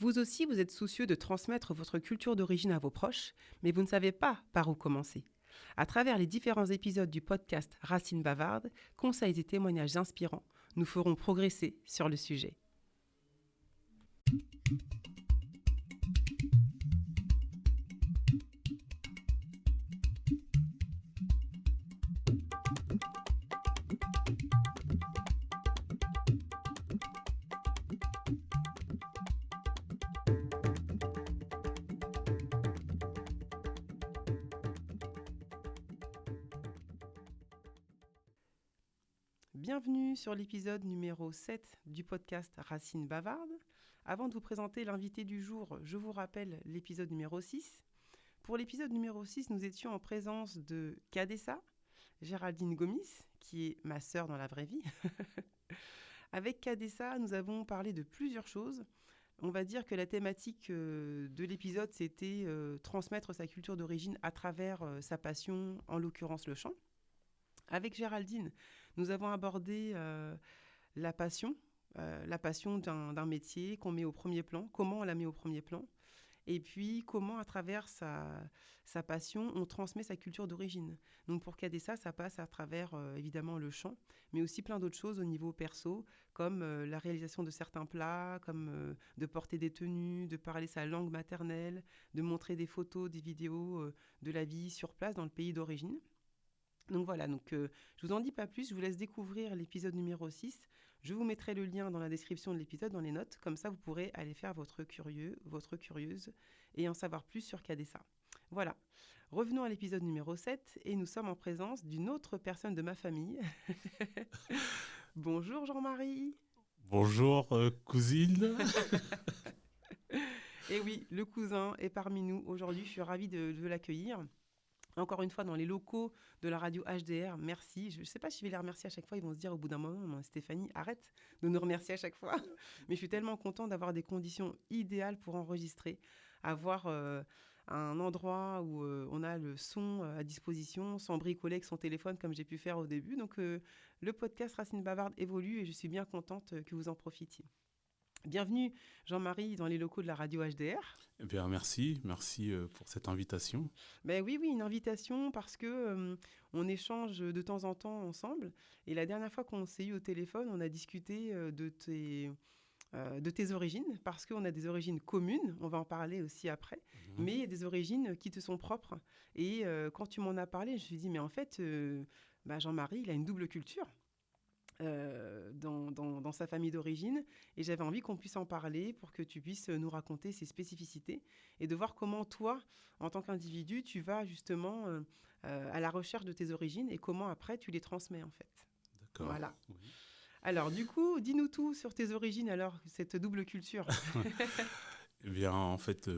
Vous aussi, vous êtes soucieux de transmettre votre culture d'origine à vos proches, mais vous ne savez pas par où commencer. À travers les différents épisodes du podcast Racines bavardes, conseils et témoignages inspirants, nous ferons progresser sur le sujet. Bienvenue sur l'épisode numéro 7 du podcast Racines bavardes. Avant de vous présenter l'invité du jour, je vous rappelle l'épisode numéro 6. Pour l'épisode numéro 6, nous étions en présence de Kadessa, Géraldine Gomis, qui est ma sœur dans la vraie vie. Avec Kadessa, nous avons parlé de plusieurs choses. On va dire que la thématique de l'épisode, c'était transmettre sa culture d'origine à travers sa passion, en l'occurrence le chant. Avec Géraldine, nous avons abordé la passion d'un métier qu'on met au premier plan, comment on la met au premier plan, et puis comment à travers sa passion, on transmet sa culture d'origine. Donc pour Kadessa, ça passe à travers évidemment le chant, mais aussi plein d'autres choses au niveau perso, comme la réalisation de certains plats, comme de porter des tenues, de parler sa langue maternelle, de montrer des photos, des vidéos de la vie sur place dans le pays d'origine. Donc voilà, je vous en dis pas plus, je vous laisse découvrir l'épisode numéro 6. Je vous mettrai le lien dans la description de l'épisode, dans les notes, comme ça vous pourrez aller faire votre curieux, votre curieuse et en savoir plus sur Kadessa. Voilà, revenons à l'épisode numéro 7 et nous sommes en présence d'une autre personne de ma famille. Bonjour Jean-Marie. Bonjour cousine. Et oui, le cousin est parmi nous aujourd'hui, je suis ravie de l'accueillir. Encore une fois, dans les locaux de la radio HDR, merci. Je ne sais pas si je vais les remercier à chaque fois. Ils vont se dire au bout d'un moment, Stéphanie, arrête de nous remercier à chaque fois. Mais je suis tellement contente d'avoir des conditions idéales pour enregistrer, avoir un endroit où on a le son à disposition, sans bricoler avec son téléphone comme j'ai pu faire au début. Donc, le podcast Racines bavardes évolue et je suis bien contente que vous en profitiez. Bienvenue Jean-Marie dans les locaux de la radio HDR. Eh bien, merci pour cette invitation. Ben oui, une invitation parce que on échange de temps en temps ensemble. Et la dernière fois qu'on s'est eu au téléphone, on a discuté de tes origines, parce qu'on a des origines communes, on va en parler aussi après, mais il y a des origines qui te sont propres. Et quand tu m'en as parlé, je me suis dit, mais en fait, Jean-Marie, il a une double culture. Dans sa famille d'origine, et j'avais envie qu'on puisse en parler pour que tu puisses nous raconter ses spécificités et de voir comment toi, en tant qu'individu, tu vas justement à la recherche de tes origines et comment après tu les transmets en fait. D'accord. Voilà. Oui. Alors du coup, dis-nous tout sur tes origines alors, cette double culture. Eh bien, en fait,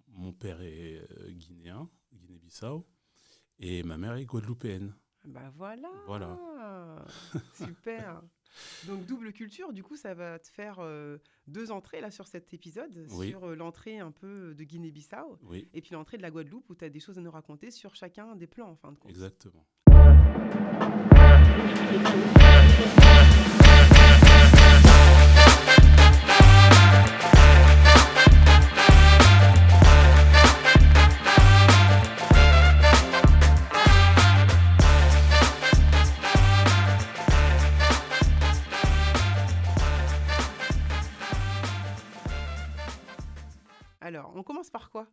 mon père est guinéen, Guinée-Bissau, et ma mère est guadeloupéenne. Bah voilà. Voilà. Super. Donc double culture, du coup ça va te faire deux entrées là sur cet épisode, Oui. sur l'entrée un peu de Guinée-Bissau Oui, et puis l'entrée de la Guadeloupe où tu as des choses à nous raconter sur chacun des plans en fin de compte. exactement. Alors, on commence par quoi?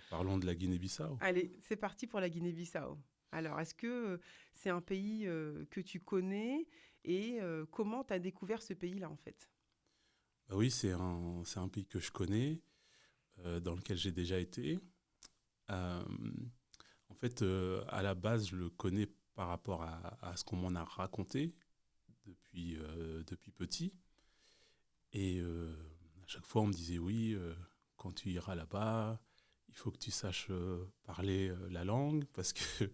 Parlons de la Guinée-Bissau. Allez, c'est parti pour la Guinée-Bissau. Alors, est-ce que c'est un pays que tu connais et comment tu as découvert ce pays-là en fait? Bah oui, c'est un pays que je connais, dans lequel j'ai déjà été. Euh, En fait, à la base, je le connais par rapport à ce qu'on m'en a raconté depuis petit. Et à chaque fois, on me disait, oui, quand tu iras là-bas, il faut que tu saches parler la langue, parce que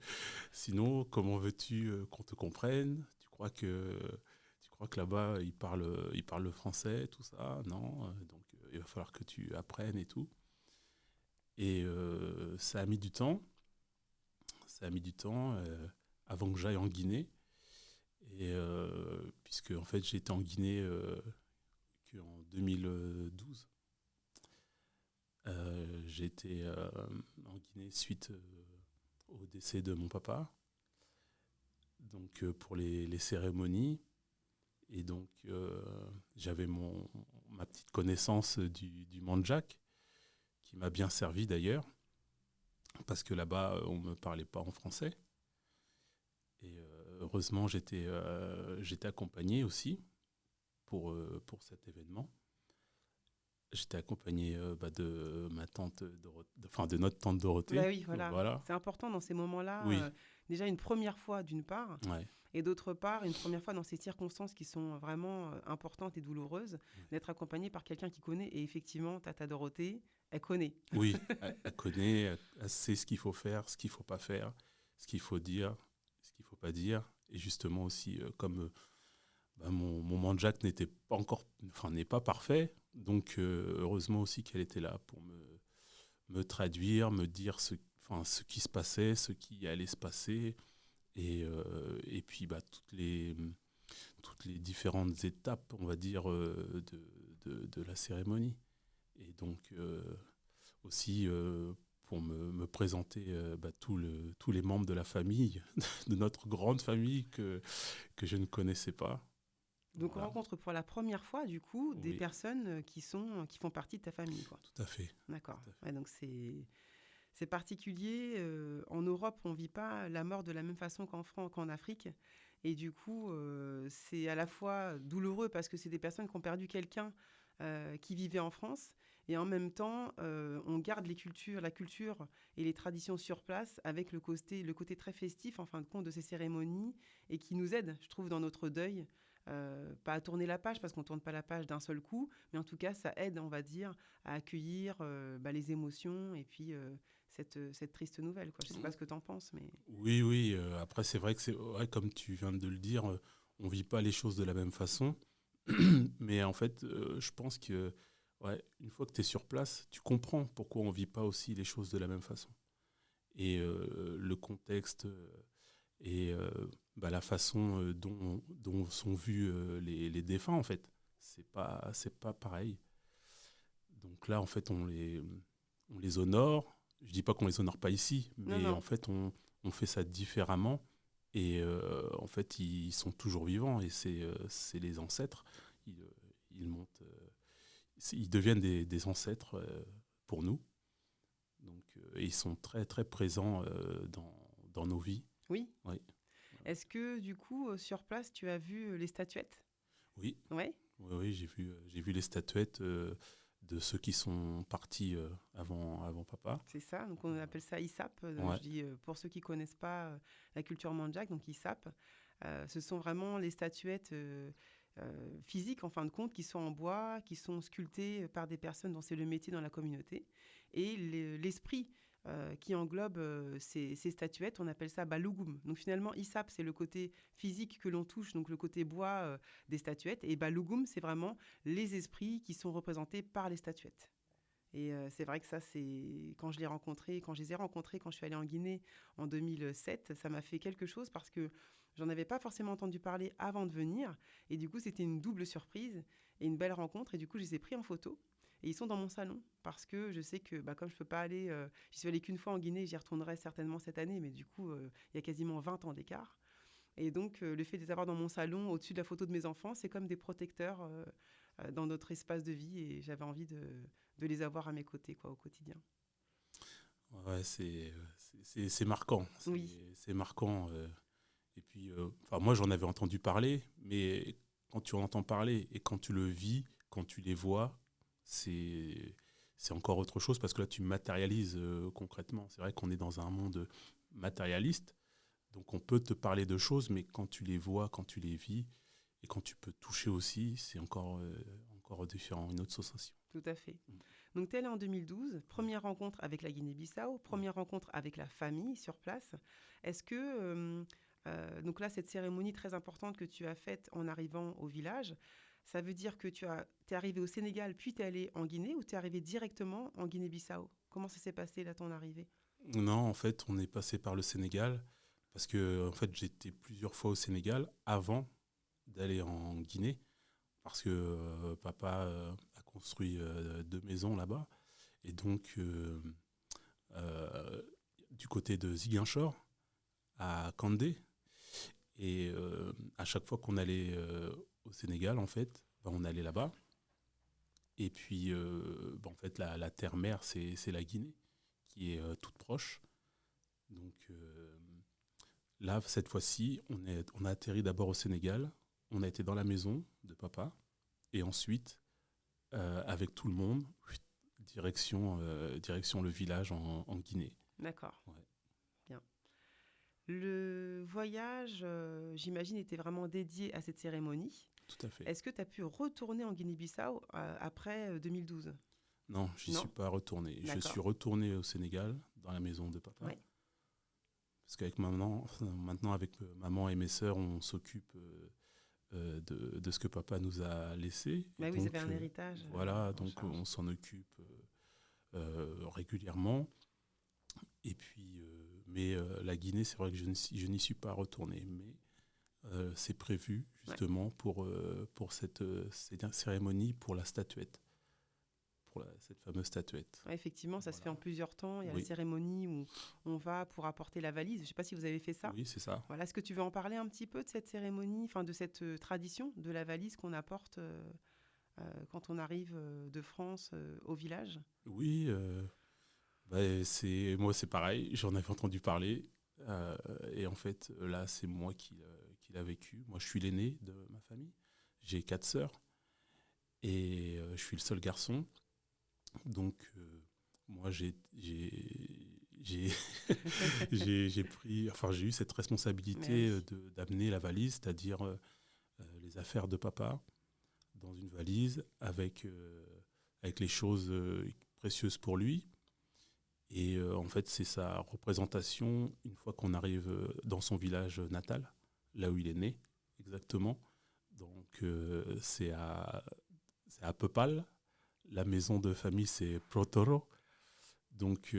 sinon, comment veux-tu qu'on te comprenne? Tu crois que là-bas, ils parlent le français, tout ça? Non, donc il va falloir que tu apprennes et tout. Et ça a mis du temps. Ça a mis du temps avant que j'aille en Guinée. Et puisque en fait, j'étais en Guinée en 2012. J'ai été en Guinée suite au décès de mon papa, donc pour les cérémonies. Et donc, j'avais ma petite connaissance du mandjak, qui m'a bien servi d'ailleurs, parce que là-bas, on ne me parlait pas en français. Et heureusement, j'étais accompagné aussi pour cet événement. J'étais accompagné de ma tante, de notre tante Dorothée. Bah oui, voilà. Voilà. C'est important dans ces moments-là. Oui. Déjà une première fois d'une part, Ouais. et d'autre part une première fois dans ces circonstances qui sont vraiment importantes et douloureuses, d'être accompagné par quelqu'un qui connaît. Et effectivement, Tata Dorothée, elle connaît. Oui, elle connaît, elle sait ce qu'il faut faire, ce qu'il ne faut pas faire, ce qu'il faut dire, ce qu'il ne faut pas dire. Et justement aussi, comme mon mandjak n'est pas parfait, donc heureusement aussi qu'elle était là pour me traduire, me dire ce qui se passait, ce qui allait se passer, et puis toutes les différentes étapes, on va dire, de la cérémonie. Et donc aussi pour me présenter tous les membres de la famille, de notre grande famille que je ne connaissais pas. Donc Voilà. on rencontre pour la première fois, du coup, des Oui. personnes qui font partie de ta famille, quoi. Tout à fait. D'accord. Tout à fait. Ouais, donc c'est particulier. En Europe, on ne vit pas la mort de la même façon qu'en Afrique. Et du coup, c'est à la fois douloureux parce que c'est des personnes qui ont perdu quelqu'un qui vivait en France. Et en même temps, on garde la culture et les traditions sur place avec le côté très festif, en fin de compte, de ces cérémonies et qui nous aide, je trouve, dans notre deuil. Pas à tourner la page parce qu'on ne tourne pas la page d'un seul coup, mais en tout cas, ça aide, on va dire, à accueillir les émotions et puis cette triste nouvelle, quoi. Je ne sais pas ce que tu en penses, mais... Oui. Après, c'est vrai que c'est vrai, comme tu viens de le dire, on ne vit pas les choses de la même façon. Mais en fait, je pense que une fois que tu es sur place, tu comprends pourquoi on ne vit pas aussi les choses de la même façon. Et le contexte et la façon dont sont vus les défunts, en fait, c'est pas pareil. Donc là, en fait, on les honore. Je dis pas qu'on les honore pas ici, mais Non. en fait, on fait ça différemment. Et en fait, ils sont toujours vivants et c'est les ancêtres. Ils montent, ils deviennent des ancêtres pour nous. Donc, et ils sont très très présents dans nos vies. Oui. Oui. Est-ce que, du coup, sur place, tu as vu les statuettes ? Oui. Ouais. Oui, j'ai vu les statuettes de ceux qui sont partis avant papa. C'est ça, donc on appelle ça ISAP. Ouais. Je dis pour ceux qui ne connaissent pas la culture mandjak, donc ISAP. Ce sont vraiment les statuettes physiques, en fin de compte, qui sont en bois, qui sont sculptées par des personnes dont c'est le métier dans la communauté. Et l'esprit qui englobe ces statuettes, on appelle ça Balugum. Donc finalement, ISAP, c'est le côté physique que l'on touche, donc le côté bois des statuettes. Et Balugum, c'est vraiment les esprits qui sont représentés par les statuettes. Et c'est vrai que ça, c'est quand je les ai rencontrés quand je suis allée en Guinée en 2007, ça m'a fait quelque chose parce que j'en avais pas forcément entendu parler avant de venir. Et du coup, c'était une double surprise et une belle rencontre. Et du coup, je les ai pris en photo. Et ils sont dans mon salon parce que je sais que comme je peux pas aller, j'y suis allée qu'une fois en Guinée, j'y retournerai certainement cette année, mais du coup, il y a quasiment 20 ans d'écart. Et donc, le fait de les avoir dans mon salon, au-dessus de la photo de mes enfants, c'est comme des protecteurs dans notre espace de vie. Et j'avais envie de les avoir à mes côtés, quoi, au quotidien. Ouais, c'est marquant. Oui. C'est marquant. Et puis, moi, j'en avais entendu parler, mais quand tu en entends parler et quand tu le vis, quand tu les vois, c'est encore autre chose parce que là, tu matérialises concrètement. C'est vrai qu'on est dans un monde matérialiste, donc on peut te parler de choses, mais quand tu les vois, quand tu les vis et quand tu peux toucher aussi, c'est encore différent, une autre sensation. Tout à fait. Donc, tu es là en 2012, première rencontre avec la Guinée-Bissau, première rencontre avec la famille sur place. Est-ce que, donc là, cette cérémonie très importante que tu as faite en arrivant au village, ça veut dire que tu es arrivé au Sénégal, puis tu es allé en Guinée, ou tu es arrivé directement en Guinée-Bissau ? Comment ça s'est passé, là, ton arrivée ? Non, en fait, on est passé par le Sénégal parce que en fait, j'étais plusieurs fois au Sénégal avant d'aller en Guinée parce que papa a construit 2 maisons là-bas. Et donc, du côté de Ziguinchor, à Kandé. Et à chaque fois qu'on allait au Sénégal, en fait, on allait là-bas. Et puis, en fait, la terre-mère, c'est la Guinée, qui est toute proche. Donc là, cette fois-ci, on a atterri d'abord au Sénégal. On a été dans la maison de papa. Et ensuite, avec tout le monde, direction le village en Guinée. D'accord, Ouais, bien. Le voyage, j'imagine, était vraiment dédié à cette cérémonie. tout à fait. Est-ce que tu as pu retourner en Guinée-Bissau après 2012? Non, j'y Non? suis pas retourné. Je suis D'accord. retourné au Sénégal, dans la maison de papa. Oui. Parce qu'avec maman, maintenant avec maman et mes sœurs, on s'occupe de ce que papa nous a laissé. Et Bah oui, vous avez donc, un héritage voilà, en donc charge. on s'en occupe régulièrement. Et puis, mais la Guinée, c'est vrai que je n'y suis pas retourné. Mais c'est prévu Ouais. justement pour cette cérémonie, pour la statuette, cette fameuse statuette. Ouais, effectivement, ça se fait Voilà. en plusieurs temps. Il y a la Oui, cérémonie où on va pour apporter la valise. Je ne sais pas si vous avez fait ça. oui, c'est ça. Voilà. Est-ce que tu veux en parler un petit peu de cette cérémonie, enfin de cette tradition de la valise qu'on apporte quand on arrive de France au village? Oui, moi c'est pareil, j'en avais entendu parler. Et en fait, là, c'est moi qui l'a vécu. Moi, je suis l'aîné de ma famille. J'ai 4 sœurs et je suis le seul garçon. Donc, moi, j'ai j'ai eu cette Mais responsabilité oui. d'amener la valise, c'est-à-dire les affaires de papa dans une valise avec les choses précieuses pour lui. Et en fait, c'est sa représentation une fois qu'on arrive dans son village natal, là où il est né, exactement. Donc, c'est à Pepal. La maison de famille, c'est Protoro. Donc,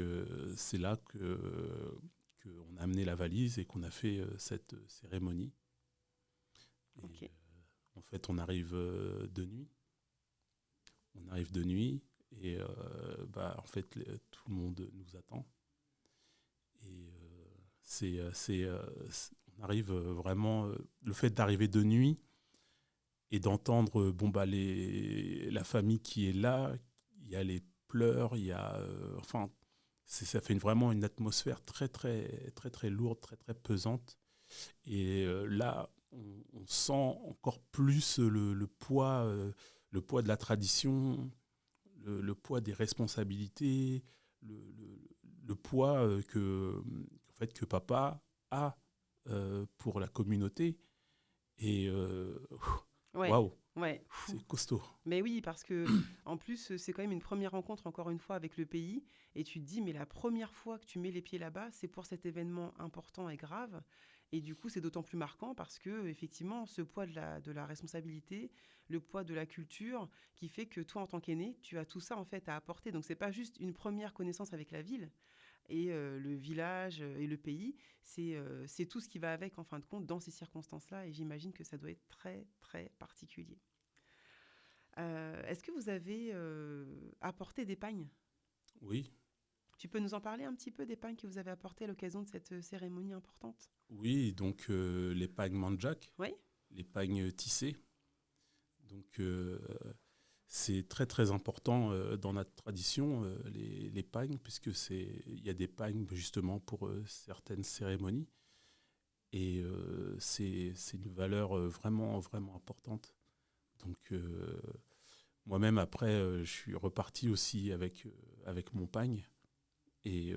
c'est là qu'on a amené la valise et qu'on a fait cette cérémonie. Et Ok. en fait, on arrive de nuit. On arrive de nuit et en fait, tout le monde nous attend. Et on arrive vraiment. Le fait d'arriver de nuit et d'entendre la famille qui est là, il y a les pleurs, il y a. Enfin, ça fait vraiment une atmosphère très, très, très, très lourde, très, très pesante. Et là, on sent encore plus le poids de la tradition, le poids des responsabilités, le poids en fait, que papa a pour la communauté. Et Ouais. waouh, Ouais. c'est costaud. Mais oui, parce que en plus, c'est quand même une première rencontre, encore une fois, avec le pays. Et tu te dis, mais la première fois que tu mets les pieds là-bas, c'est pour cet événement important et grave. Et du coup, c'est d'autant plus marquant parce que, effectivement, ce poids de la responsabilité, le poids de la culture, qui fait que toi, en tant qu'aîné, tu as tout ça, en fait, à apporter. Donc, c'est pas juste une première connaissance avec la ville et le village et le pays. C'est tout ce qui va avec, en fin de compte, dans ces circonstances-là. Et j'imagine que ça doit être très, très particulier. Est-ce que vous avez apporté des pagnes? Oui, Tu peux nous en parler un petit peu des pagnes que vous avez apportées à l'occasion de cette cérémonie importante? oui, donc les pagnes manjak, Oui. les pagnes tissées. Donc c'est très très important dans notre tradition, les pagnes, puisque il y a des pagnes justement pour certaines cérémonies. Et c'est une valeur vraiment, vraiment importante. Donc, moi-même, après, je suis reparti aussi avec mon pagne. Et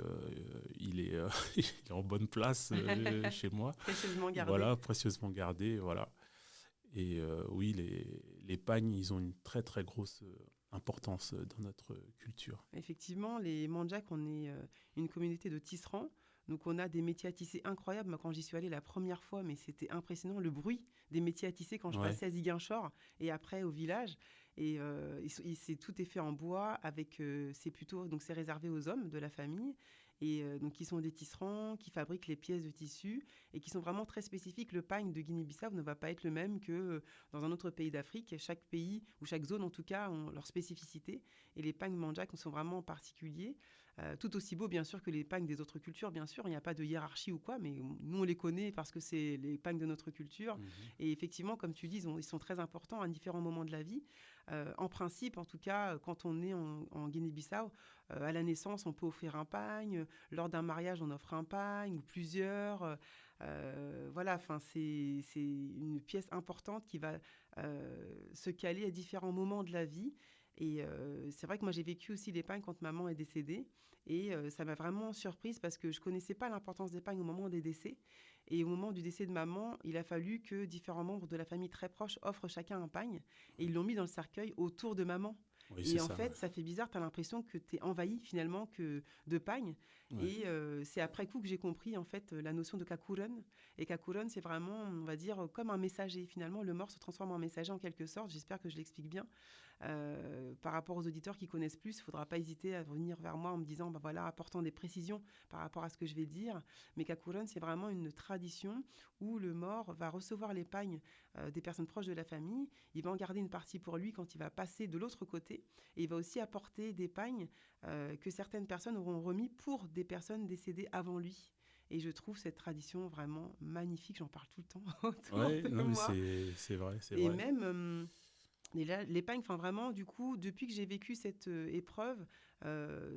il est en bonne place chez moi. Précieusement gardé. Voilà, précieusement gardé. Voilà. Et oui, les pagnes, ils ont une très, très grosse importance dans notre culture. Effectivement, les Mandjaks, on est une communauté de tisserands. Donc on a des métiers à tisser incroyables. Moi, quand j'y suis allée la première fois, mais c'était impressionnant le bruit des métiers à tisser quand je Ouais, passais à Ziguinchor et après au village. Et tout est fait en bois. C'est réservé aux hommes de la famille. et donc qui sont des tisserands, qui fabriquent les pièces de tissu et qui sont vraiment très spécifiques. Le pagne de Guinée-Bissau ne va pas être le même que dans un autre pays d'Afrique. Chaque pays, ou chaque zone en tout cas, ont leur spécificité et les pagnes mandjak sont vraiment particuliers. Tout aussi beaux bien sûr que les pagnes des autres cultures, bien sûr, il n'y a pas de hiérarchie ou quoi, mais nous on les connaît parce que c'est les pagnes de notre culture. Et effectivement, comme tu dis, ils sont très importants à différents moments de la vie. En principe, en tout cas, quand on est en Guinée-Bissau, à la naissance, on peut offrir un pagne. Lors d'un mariage, on offre un pagne ou plusieurs. Voilà, enfin, c'est une pièce importante qui va se caler à différents moments de la vie. Et c'est vrai que moi, j'ai vécu aussi les pagnes quand maman est décédée. Et ça m'a vraiment surprise parce que je ne connaissais pas l'importance des pagnes au moment des décès. Et au moment du décès de maman, il a fallu que différents membres de la famille très proche offrent chacun un pagne. Et ils l'ont mis dans le cercueil autour de maman. Oui, c'est Et en ça. fait, ça fait bizarre, tu as l'impression que tu es envahi finalement de pagne. Ouais. Et c'est après coup que j'ai compris en fait la notion de kakuren. Et kakuren, c'est vraiment, on va dire, comme un messager. Finalement, le mort se transforme en messager en quelque sorte. J'espère que je l'explique bien. Par rapport aux auditeurs qui connaissent plus, il ne faudra pas hésiter à venir vers moi en me disant, bah voilà, apportant des précisions par rapport à ce que je vais dire. Mais kakuren, c'est vraiment une tradition où le mort va recevoir les pagnes des personnes proches de la famille. Il va en garder une partie pour lui quand il va passer de l'autre côté. Et il va aussi apporter des pagnes que certaines personnes auront remis pour des personnes décédées avant lui. Et je trouve cette tradition vraiment magnifique. J'en parle tout le temps autour Ouais, de non, mais moi. c'est vrai, c'est Et vrai. même et là, les pagnes, enfin vraiment, du coup, depuis que j'ai vécu cette épreuve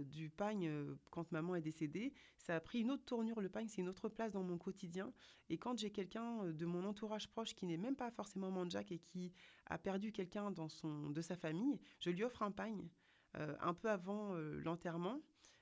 du pagne quand maman est décédée, ça a pris une autre tournure. Le pagne, c'est une autre place dans mon quotidien. Et quand j'ai quelqu'un de mon entourage proche qui n'est même pas forcément mandjak et qui a perdu quelqu'un de sa famille, je lui offre un pagne un peu avant l'enterrement,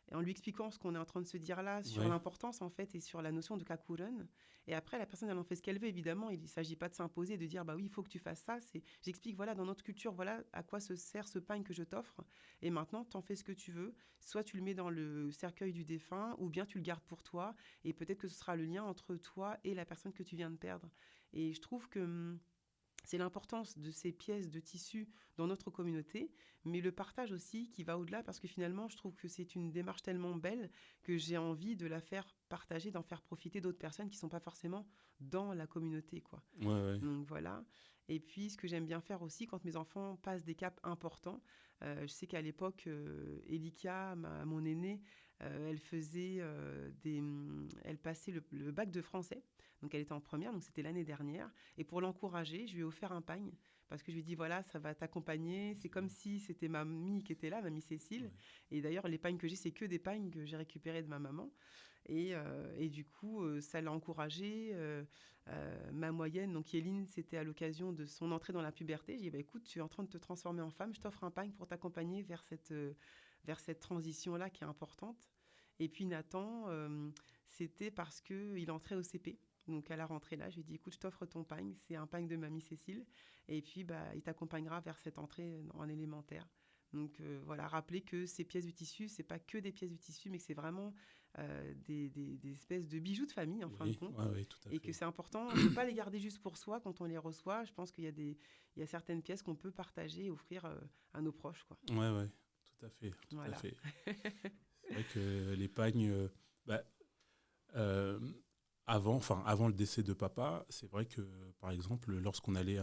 et en lui expliquant ce qu'on est en train de se dire là sur Ouais, l'importance en fait et sur la notion de kakuren. Et après, la personne, elle en fait ce qu'elle veut, évidemment. Il ne s'agit pas de s'imposer, de dire, bah oui, il faut que tu fasses ça. J'explique, voilà, dans notre culture, voilà à quoi se sert ce pagne que je t'offre. Et maintenant, t'en fais ce que tu veux. Soit tu le mets dans le cercueil du défunt, ou bien tu le gardes pour toi. Et peut-être que ce sera le lien entre toi et la personne que tu viens de perdre. Et je trouve que c'est l'importance de ces pièces de tissu dans notre communauté, mais le partage aussi qui va au-delà parce que finalement, je trouve que c'est une démarche tellement belle que j'ai envie de la faire partager, d'en faire profiter d'autres personnes qui ne sont pas forcément dans la communauté, quoi. ouais, ouais. Donc voilà. Et puis, ce que j'aime bien faire aussi, quand mes enfants passent des caps importants, je sais qu'à l'époque, Elika, mon aînée, elle passait le bac de français. Donc elle était en première, donc c'était l'année dernière. Et pour l'encourager, je lui ai offert un pagne parce que je lui ai dit voilà, ça va t'accompagner. C'est comme si c'était ma mamie qui était là, mamie Cécile. Ouais. Et d'ailleurs, les pagnes que j'ai, c'est que des pagnes que j'ai récupérées de ma maman. Et du coup, ça l'a encouragée. Ma moyenne, donc Yéline, c'était à l'occasion de son entrée dans la puberté. J'ai dit bah, écoute, tu es en train de te transformer en femme, je t'offre un pagne pour t'accompagner vers cette transition-là qui est importante. Et puis Nathan, c'était parce qu'il entrait au CP. Donc à la rentrée là, je lui ai dit écoute, je t'offre ton pagne, c'est un pagne de mamie Cécile, et puis bah, il t'accompagnera vers cette entrée en élémentaire. Donc voilà, rappeler que ces pièces de tissu, c'est pas que des pièces de tissu, mais que c'est vraiment des espèces de bijoux de famille en fin de Oui, compte, ouais, ouais, tout à et que fait. c'est important de ne pas les garder juste pour soi quand on les reçoit. Je pense qu'il y a certaines pièces qu'on peut partager et offrir à nos proches, quoi. Ouais, ouais, tout à fait, tout à Voilà. fait. C'est vrai que les pagnes, bah, euh, avant le décès de papa, c'est vrai que, par exemple, lorsqu'on allait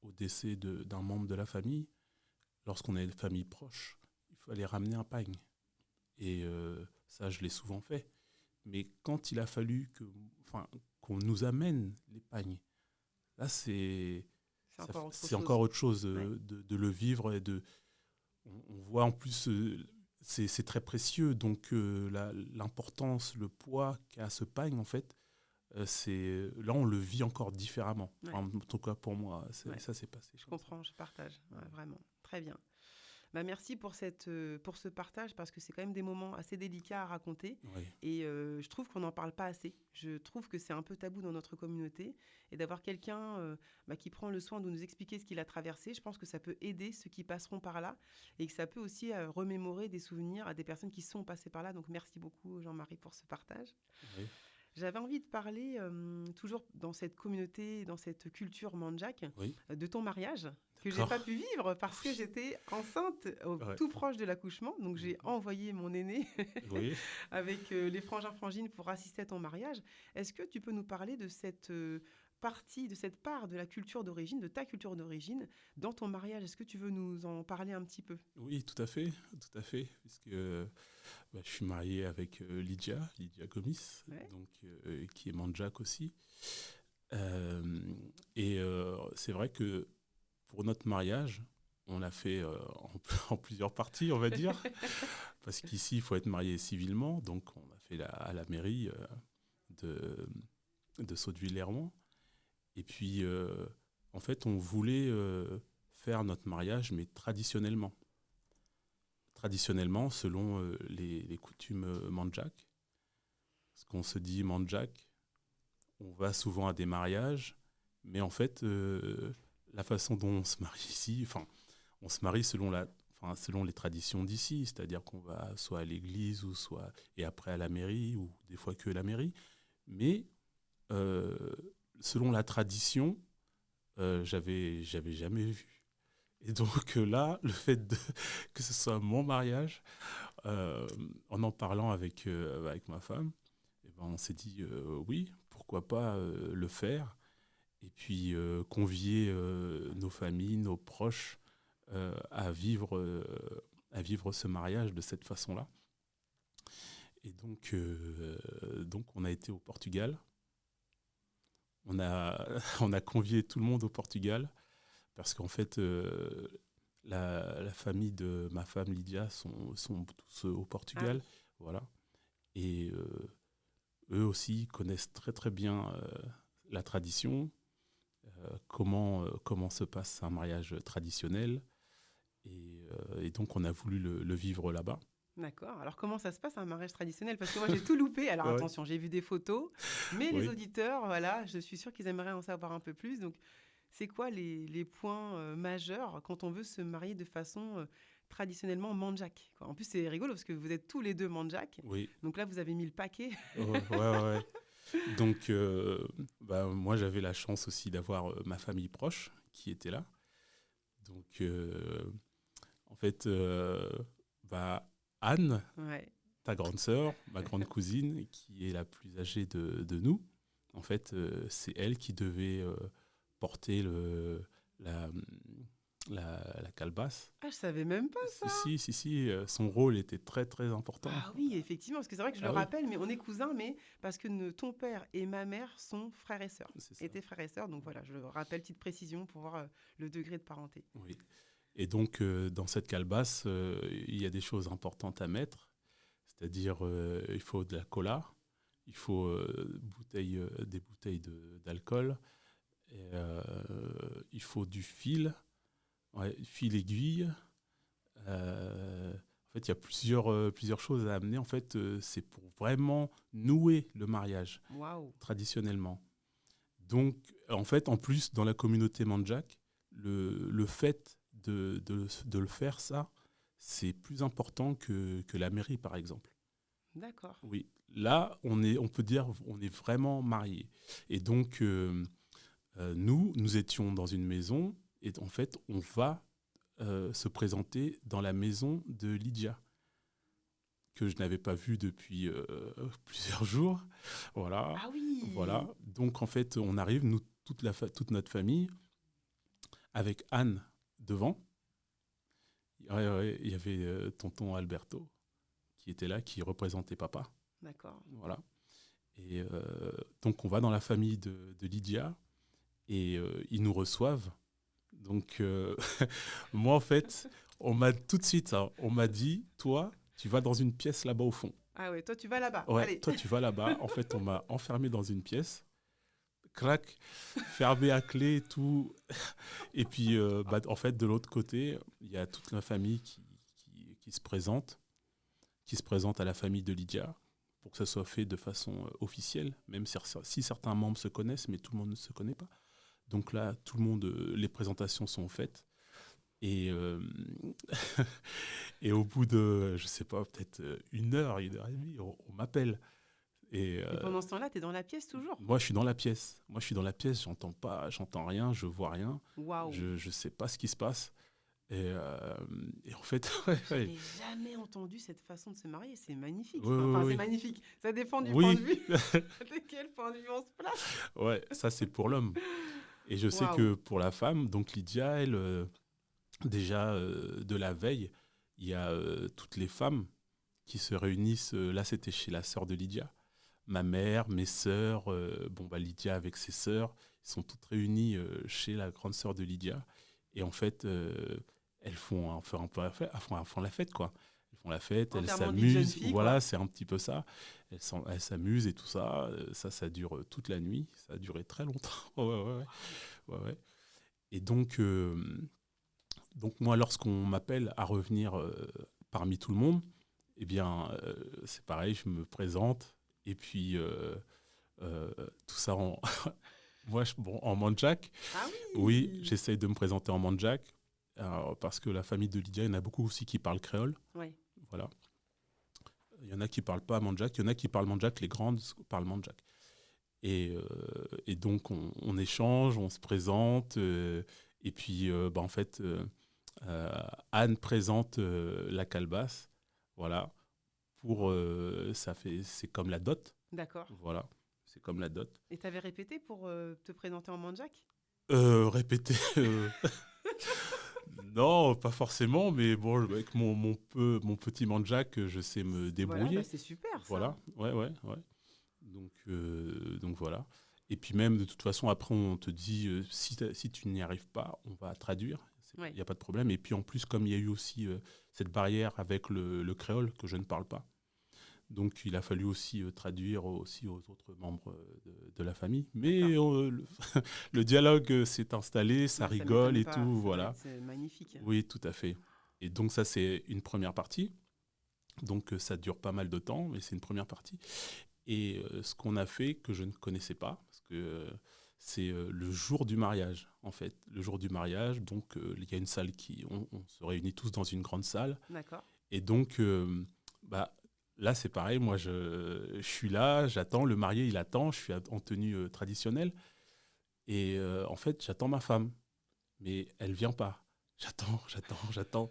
au décès d'un membre de la famille, lorsqu'on a une famille proche, il fallait ramener un pagne. Et ça, je l'ai souvent fait. Mais quand il a fallu qu'on nous amène les pagnes, là, C'est encore autre c'est chose. encore autre chose Ouais. de le vivre. On voit en plus, c'est très précieux. Donc, l'importance, le poids qu'a ce pagne, en fait, là, on le vit encore différemment. Ouais. Enfin, en tout cas, pour moi, Ouais. ça s'est passé Je comme ça. comprends, je partage. Ouais, Ouais. vraiment. Très bien. Bah, merci pour ce partage parce que c'est quand même des moments assez délicats à raconter Ouais. et je trouve qu'on n'en parle pas assez. Je trouve que c'est un peu tabou dans notre communauté et d'avoir quelqu'un qui prend le soin de nous expliquer ce qu'il a traversé, je pense que ça peut aider ceux qui passeront par là et que ça peut aussi remémorer des souvenirs à des personnes qui sont passées par là. Donc merci beaucoup Jean-Marie pour ce partage. Ouais. J'avais envie de parler, toujours dans cette communauté, dans cette culture mandjak, Oui. de ton mariage que j'ai pas pu vivre parce que j'étais enceinte Ouais. tout proche de l'accouchement. Donc j'ai envoyé mon aîné Oui. avec les frangins frangines pour assister à ton mariage. Est-ce que tu peux nous parler de cette partie, de cette part de la culture d'origine, de ta culture d'origine dans ton mariage? Est-ce que tu veux nous en parler un petit peu? Oui, tout à fait, puisque je suis marié avec Lydia Gomis, Ouais. donc, qui est Mandjak aussi. Euh, c'est vrai que pour notre mariage, on l'a fait en plusieurs parties, on va dire, parce qu'ici, il faut être marié civilement, donc on a fait à la mairie de Sotteville-Lhermont. Et puis, en fait, on voulait faire notre mariage, mais traditionnellement. Traditionnellement, selon les coutumes mandjak. Parce qu'on se dit mandjak, on va souvent à des mariages, mais en fait, la façon dont on se marie ici, enfin, on se marie selon les traditions d'ici, c'est-à-dire qu'on va soit à l'église et après à la mairie, ou des fois que à la mairie. Mais euh, selon la tradition, j'avais jamais vu. Et donc là, le fait que ce soit mon mariage, en parlant avec ma femme, eh ben, on s'est dit oui, pourquoi pas le faire et puis convier nos familles, nos proches à vivre ce mariage de cette façon-là. Et donc on a été au Portugal. On a convié tout le monde au Portugal parce qu'en fait, la famille de ma femme Lydia sont tous au Ah oui. Portugal. Voilà. Et eux aussi connaissent très très bien la tradition, comment se passe un mariage traditionnel. Et donc, on a voulu le vivre là-bas. D'accord. Alors, comment ça se passe un mariage traditionnel? Parce que moi, j'ai tout loupé. Alors, Ouais. attention, j'ai vu des photos, mais les Oui, auditeurs, voilà, je suis sûre qu'ils aimeraient en savoir un peu plus. Donc, c'est quoi les points majeurs quand on veut se marier de façon traditionnellement mandjak, quoi? En plus, c'est rigolo parce que vous êtes tous les deux mandjak. oui. Donc là, vous avez mis le paquet. Ouais, ouais, ouais. Donc, moi, j'avais la chance aussi d'avoir ma famille proche qui était là. Donc, en fait, Anne, Ouais. ta grande sœur, ma grande cousine, qui est la plus âgée de nous, en fait, c'est elle qui devait porter la, la calebasse. Ah, je savais même pas ça. Si, son rôle était très, très important. Ah oui, effectivement, parce que c'est vrai que je le Ah oui, rappelle, mais on est cousins, mais parce que ton père et ma mère sont frères et sœurs, c'est ça. étaient frères et sœurs, donc voilà, je rappelle, petite précision pour voir le degré de parenté. Oui. Et donc, dans cette calebasse, il y a des choses importantes à mettre, c'est-à-dire il faut de la cola, il faut des bouteilles d'alcool, et, il faut du fil, ouais, fil aiguille. En fait, il y a plusieurs choses à amener. En fait, c'est pour vraiment nouer le mariage Waouh. traditionnellement. Donc, en fait, en plus, dans la communauté mandjak, le fait de le faire, ça, c'est plus important que la mairie, par exemple. D'accord. Oui, là, on peut dire on est vraiment mariés. Et donc, nous étions dans une maison et en fait, on va se présenter dans la maison de Lydia, que je n'avais pas vue depuis plusieurs jours. Voilà, Ah oui. voilà. Donc, en fait, on arrive, nous, toute notre famille, avec Anne devant. Ouais, ouais, il y avait tonton Alberto qui était là, qui représentait papa. D'accord. Voilà. Et donc, on va dans la famille de Lydia et ils nous reçoivent. Donc, moi, en fait, on m'a tout de suite, hein, on m'a dit, toi, tu vas dans une pièce là-bas au fond. Ah ouais, toi tu vas là-bas. Ouais, Allez. toi, tu vas là-bas. En fait, on m'a enfermé dans une pièce, crac, fermé à clé, tout. Et puis, en fait, de l'autre côté, il y a toute la famille qui qui se présente à la famille de Lydia pour que ça soit fait de façon officielle, même si certains membres se connaissent, mais tout le monde ne se connaît pas. Donc là, tout le monde, les présentations sont faites. Et, et au bout de, je sais pas, peut-être une heure et demie, on m'appelle. Et pendant ce temps-là, tu es dans la pièce toujours? Moi, je suis dans la pièce. J'entends pas, j'entends rien, je vois rien. Waouh! Je sais pas ce qui se passe. Et en fait, ouais, ouais. J'avais jamais entendu cette façon de se marier. C'est magnifique. Oui, Enfin, c'est oui, magnifique. Ça dépend du point de oui. vue. De quel point de vue on se place? Ouais, ça c'est pour l'homme. Et je sais Waouh! que pour la femme, donc Lydia, elle, déjà de la veille, il y a toutes les femmes qui se réunissent. Là, c'était chez la sœur de Lydia. Ma mère, mes sœurs, Lydia avec ses sœurs, ils sont toutes réunies chez la grande sœur de Lydia. Et en fait, elles font un peu elles font la fête, quoi. Elles font la fête, elles Enterrement de vie de jeune s'amusent. fille, Voilà, quoi. c'est un petit peu ça. Elles s'amusent et tout ça. Ça dure toute la nuit. Ça a duré très longtemps. Ouais, ouais, ouais. Ouais, ouais. Et donc moi, lorsqu'on m'appelle à revenir parmi tout le monde, eh bien, c'est pareil, je me présente. Et puis, tout ça en, en mandjak. Ah Oui, oui! j'essaye de me présenter en mandjak. Parce que la famille de Lydia, il y en a beaucoup aussi qui parlent créole. Ouais. Voilà. Il y en a qui ne parlent pas mandjak. Il y en a qui parlent mandjak. Les grandes parlent mandjak. Et donc, on échange, on se présente. Et puis, en fait, Anne présente la calebasse. Voilà. C'est comme la dot. D'accord. Voilà. C'est comme la dot. Et tu avais répété pour te présenter en mandjak? Répéter. Non, pas forcément, mais bon, avec mon petit mandjak, je sais me Voilà, bah débrouiller. c'est super ça. Voilà, ouais, ouais, ouais. Donc voilà. Et puis même, de toute façon, après, on te dit, si tu n'y arrives pas, on va traduire. Il Ouais. n'y a pas de problème. Et puis en plus, comme il y a eu aussi cette barrière avec le créole que je ne parle pas, donc il a fallu aussi traduire aussi aux autres membres de la famille. Mais D'accord. le dialogue s'est installé, ça Bah, ça rigole m'étonne et pas. tout, Ça doit voilà. être magnifique. Oui, tout à fait. Et donc ça, c'est une première partie. Donc ça dure pas mal de temps, mais c'est une première partie. Et ce qu'on a fait, que je ne connaissais pas, parce que c'est le jour du mariage, en fait. Le jour du mariage, donc il y a une salle on se réunit tous dans une grande salle. D'accord. Et donc, là, c'est pareil. Moi, je suis là, j'attends. Le marié, il attend. Je suis en tenue traditionnelle. Et en fait, j'attends ma femme. Mais elle vient pas. J'attends.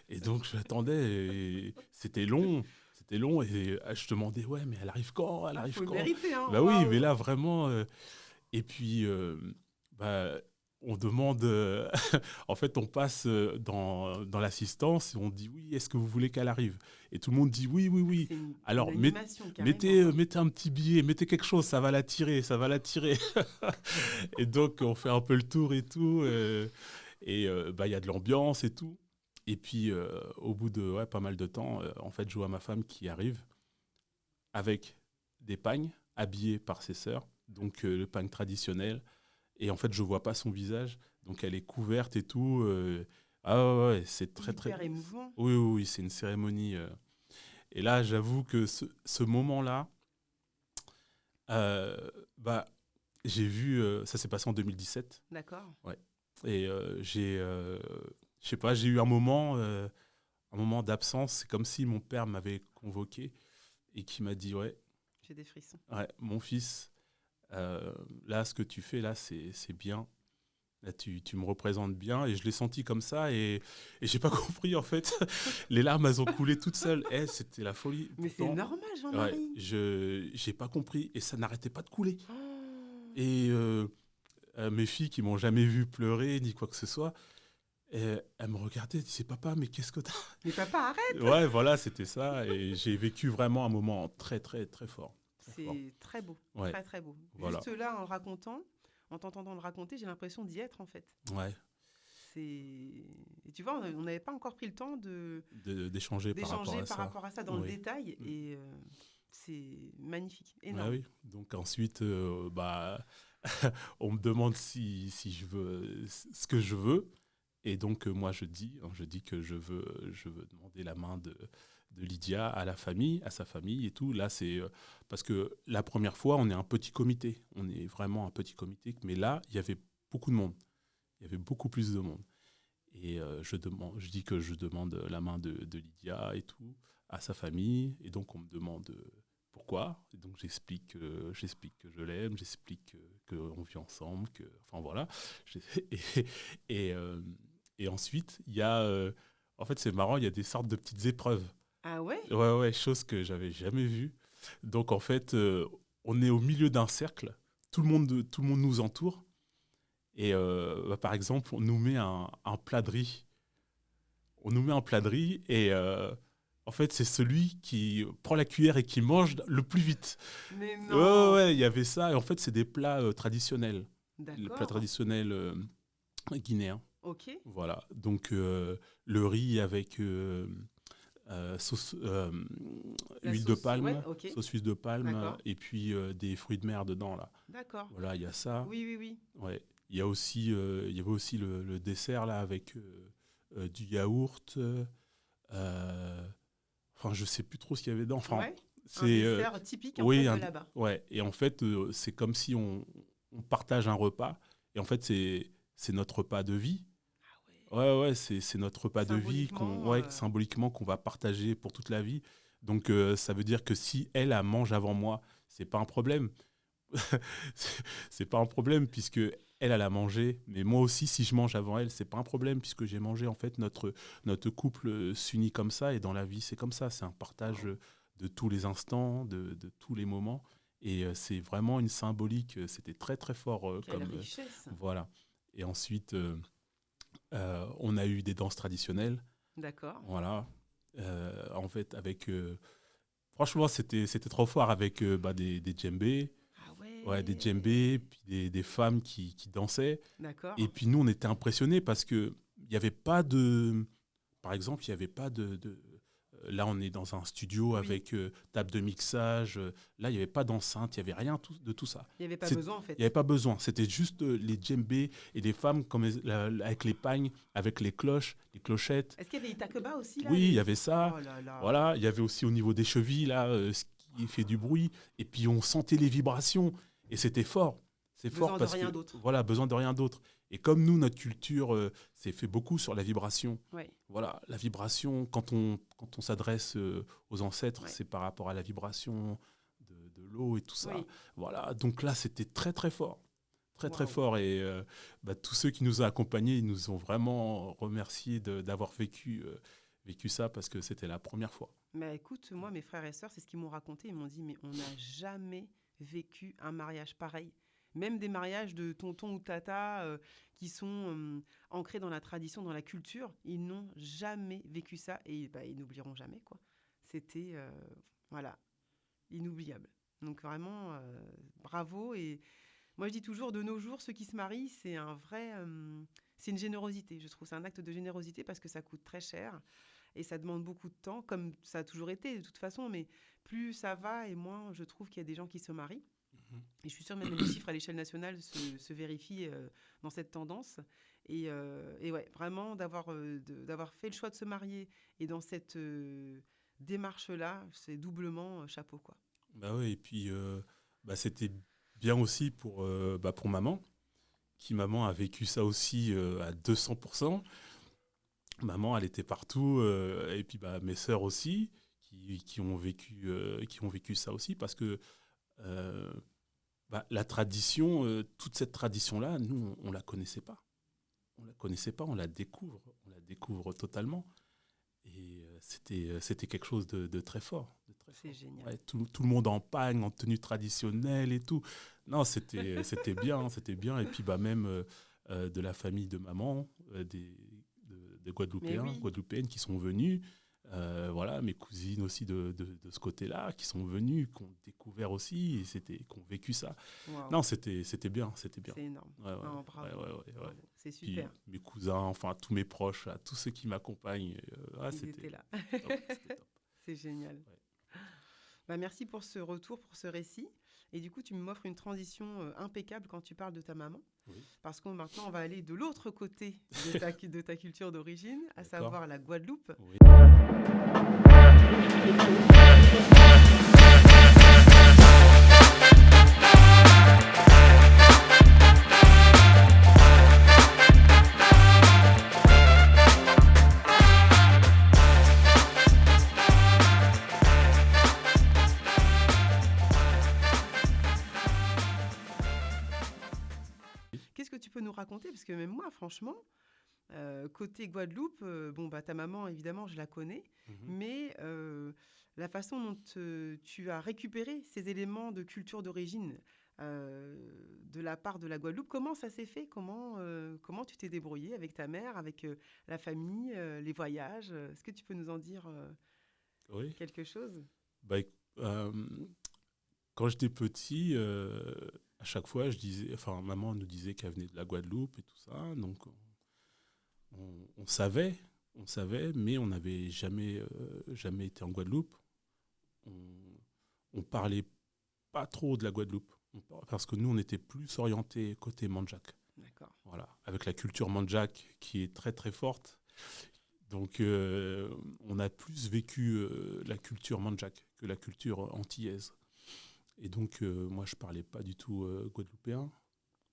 Et donc, j'attendais. Et c'était long. C'était long. Et je demandais, ouais, mais elle arrive quand? Elle Ah, arrive faut le quand? mériter, hein. Bah oui, Waouh. mais là, vraiment. Et puis, bah, on demande. En fait, on passe dans l'assistance et on dit, oui, est-ce que vous voulez qu'elle arrive? Et tout le monde dit, oui, oui, Ah, oui. c'est une Alors, animation carrément, quoi. mettez un petit billet, mettez quelque chose, ça va l'attirer, ça va l'attirer. Et donc, on fait un peu le tour et tout. Il y a de l'ambiance et tout. Et puis, au bout de pas mal de temps, en fait, je vois ma femme qui arrive avec des pagnes, habillée par ses sœurs. Donc, le pagne traditionnel. Et en fait, je vois pas son visage. Donc, elle est couverte et tout. Ouais, c'est très, très... Hyper émouvant. Oui, oui, oui, c'est une cérémonie. Et là, j'avoue que ce moment-là, euh, bah, j'ai vu... ça s'est passé en 2017. D'accord. Ouais. Et je sais pas, j'ai eu un moment d'absence. C'est comme si mon père m'avait convoqué et qui m'a dit, J'ai des frissons. ouais, mon fils, là, ce que tu fais, là, c'est bien. Là, tu me représentes bien. Et je l'ai senti comme ça. Et j'ai pas compris, en fait. Les larmes, elles ont coulé toutes seules. C'était la folie. Mais c'est Pourtant, normal, ouais, Jean-Marie. j'ai pas compris. Et ça n'arrêtait pas de couler. Oh. Et mes filles qui m'ont jamais vu pleurer, ni quoi que ce soit, elles me regardaient, elles disaient, papa, mais qu'est-ce que t'as? Mais papa, arrête. Ouais, voilà, c'était ça. Et j'ai vécu vraiment un moment très, très, très fort. Très fort. C'est très beau. Ouais, Très, très beau. voilà. Juste là, en le racontant, en t'entendant le raconter, j'ai l'impression d'y être, en fait. Ouais. Et tu vois, on n'avait pas encore pris le temps D'échanger par rapport à ça. dans le Oui. détail. Et c'est magnifique, Ouais, énorme. oui. Donc ensuite, on me demande si je veux ce que je veux. Et donc, moi, je dis que je veux demander la main de Lydia à la famille, à sa famille et tout. Là, c'est parce que la première fois, on est un petit comité. On est vraiment un petit comité. Mais là, il y avait beaucoup de monde. Il y avait beaucoup plus de monde. Et je dis que je demande la main de Lydia et tout, à sa famille. Et donc, on me demande pourquoi. Et donc j'explique que je l'aime, j'explique qu'on vit ensemble, enfin voilà. Et, et ensuite, il y a, en fait c'est marrant, il y a des sortes de petites épreuves. Ah ouais? Ouais, chose que j'avais jamais vue. Donc en fait, on est au milieu d'un cercle, tout le monde nous entoure. Et par exemple, on nous met un plat de riz. On nous met un plat de riz et en fait, c'est celui qui prend la cuillère et qui mange le plus vite. Mais non. Ouais, il y avait ça. Et en fait, c'est des plats traditionnels. Les plats D'accord. traditionnels guinéens. Ok. Voilà. Donc, le riz avec sauce, La huile de sauce, ouais, palme, ok. sauce huile de palme, D'accord. et puis des fruits de mer dedans, là. D'accord. Voilà, il y a ça. Oui. Ouais. Il y avait aussi le dessert, là, avec du yaourt. Enfin, je sais plus trop ce qu'il y avait dedans. Enfin, Ouais. Un c'est dessert typique en oui, fait de là-bas. ouais. Et en fait, c'est comme si on partage un repas. Et en fait, c'est notre repas de vie. Ah ouais. Ouais, c'est notre repas de vie Symboliquement, symboliquement qu'on va partager pour toute la vie. Donc, ça veut dire que si elle mange avant moi, c'est pas un problème. C'est pas un problème puisque elle a mangé, mais moi aussi si je mange avant elle, c'est pas un problème puisque j'ai mangé. En fait, notre couple s'unit comme ça et dans la vie c'est comme ça, c'est un partage de tous les instants, de tous les moments et c'est vraiment une symbolique. C'était très très fort Quelle comme richesse. voilà. Et ensuite on a eu des danses traditionnelles, D'accord. voilà. En fait avec franchement c'était trop fort avec des djembés. Ah ouais. Ouais, des djembés, puis des femmes qui dansaient. D'accord. Et puis nous, on était impressionnés parce qu'il n'y avait pas de... Par exemple, il n'y avait pas là, on est dans un studio Oui. avec table de mixage. Là, il n'y avait pas d'enceinte, il n'y avait rien de tout ça. Il n'y avait pas C'est- besoin en fait. Il n'y avait pas besoin. C'était juste les djembés et les femmes avec les pagnes, avec les cloches, les clochettes. Est-ce qu'il y avait Itakeba aussi là? Oui, il y avait ça. Oh là là. Voilà, il y avait aussi au niveau des chevilles, là, ce qui fait du bruit. Et puis, on sentait les vibrations. Et c'était fort. C'est Besoin fort de parce rien que... d'autre. Voilà, besoin de rien d'autre. Et comme nous, notre culture s'est fait beaucoup sur la vibration. Ouais. Voilà, la vibration, quand on s'adresse aux ancêtres, Ouais. c'est par rapport à la vibration de l'eau et tout ça. Oui. Voilà, donc là, c'était très, très fort. Très Waouh. fort. Et tous ceux qui nous ont accompagnés, ils nous ont vraiment remercié d'avoir vécu ça parce que c'était la première fois. Mais écoute, moi, mes frères et sœurs, c'est ce qu'ils m'ont raconté. Ils m'ont dit, mais on n'a jamais vécu un mariage pareil. Même des mariages de tonton ou tata qui sont ancrés dans la tradition, dans la culture, ils n'ont jamais vécu ça et ils n'oublieront jamais, quoi. C'était, voilà, inoubliable. Donc vraiment, bravo. Et moi, je dis toujours, de nos jours, ceux qui se marient, c'est une générosité. Je trouve c'est un acte de générosité parce que ça coûte très cher. Et ça demande beaucoup de temps, comme ça a toujours été de toute façon, mais plus ça va et moins je trouve qu'il y a des gens qui se marient. Et je suis sûre même que les chiffres à l'échelle nationale se vérifient dans cette tendance. Et ouais, vraiment d'avoir fait le choix de se marier et dans cette démarche-là, c'est doublement chapeau, quoi. Bah ouais, et puis c'était bien aussi pour maman, maman a vécu ça aussi à 200%. Maman, elle était partout, et puis mes sœurs aussi, qui ont vécu ça aussi, parce que la tradition, toute cette tradition-là, nous, on la connaissait pas. On la connaissait pas, on la découvre totalement. Et c'était quelque chose de très fort. C'est génial. Ouais, tout le monde en pagne, en tenue traditionnelle et tout. Non, c'était bien, c'était bien. Et puis même de la famille de maman, des Guadeloupéens, Mais oui. Guadeloupéennes qui sont venus. Voilà, mes cousines aussi de ce côté-là, qui sont venues, qui ont découvert aussi, et qui ont vécu ça. Wow. Non, c'était bien. C'est énorme. Ouais, Non, bravo. ouais. Bravo. C'est Puis super. mes cousins, enfin tous mes proches, là, tous ceux qui m'accompagnent, Ils c'était étaient là. top, c'était top. C'est génial. Ouais. Merci pour ce retour, pour ce récit. Et du coup, tu m'offres une transition impeccable quand tu parles de ta maman. Oui. Parce que maintenant, on va aller de l'autre côté de ta culture d'origine, à D'accord. savoir la Guadeloupe. Oui. que même moi, franchement, côté Guadeloupe, ta maman, évidemment, je la connais, Mhm. mais la façon dont tu as récupéré ces éléments de culture d'origine de la part de la Guadeloupe, comment ça s'est fait? Comment tu t'es débrouillé avec ta mère, avec la famille, les voyages? Est-ce que tu peux nous en dire Oui. quelque chose? Bah, euh, Quand j'étais petit, à chaque fois, maman nous disait qu'elle venait de la Guadeloupe et tout ça. Donc, on savait, mais on n'avait jamais été en Guadeloupe. On, on parlait pas trop de la Guadeloupe. Parce que nous, on était plus orientés côté Mandjak. D'accord. Voilà, avec la culture Mandjak qui est très très forte. Donc, on a plus vécu la culture Mandjak que la culture antillaise. Et donc, moi, je parlais pas du tout guadeloupéen,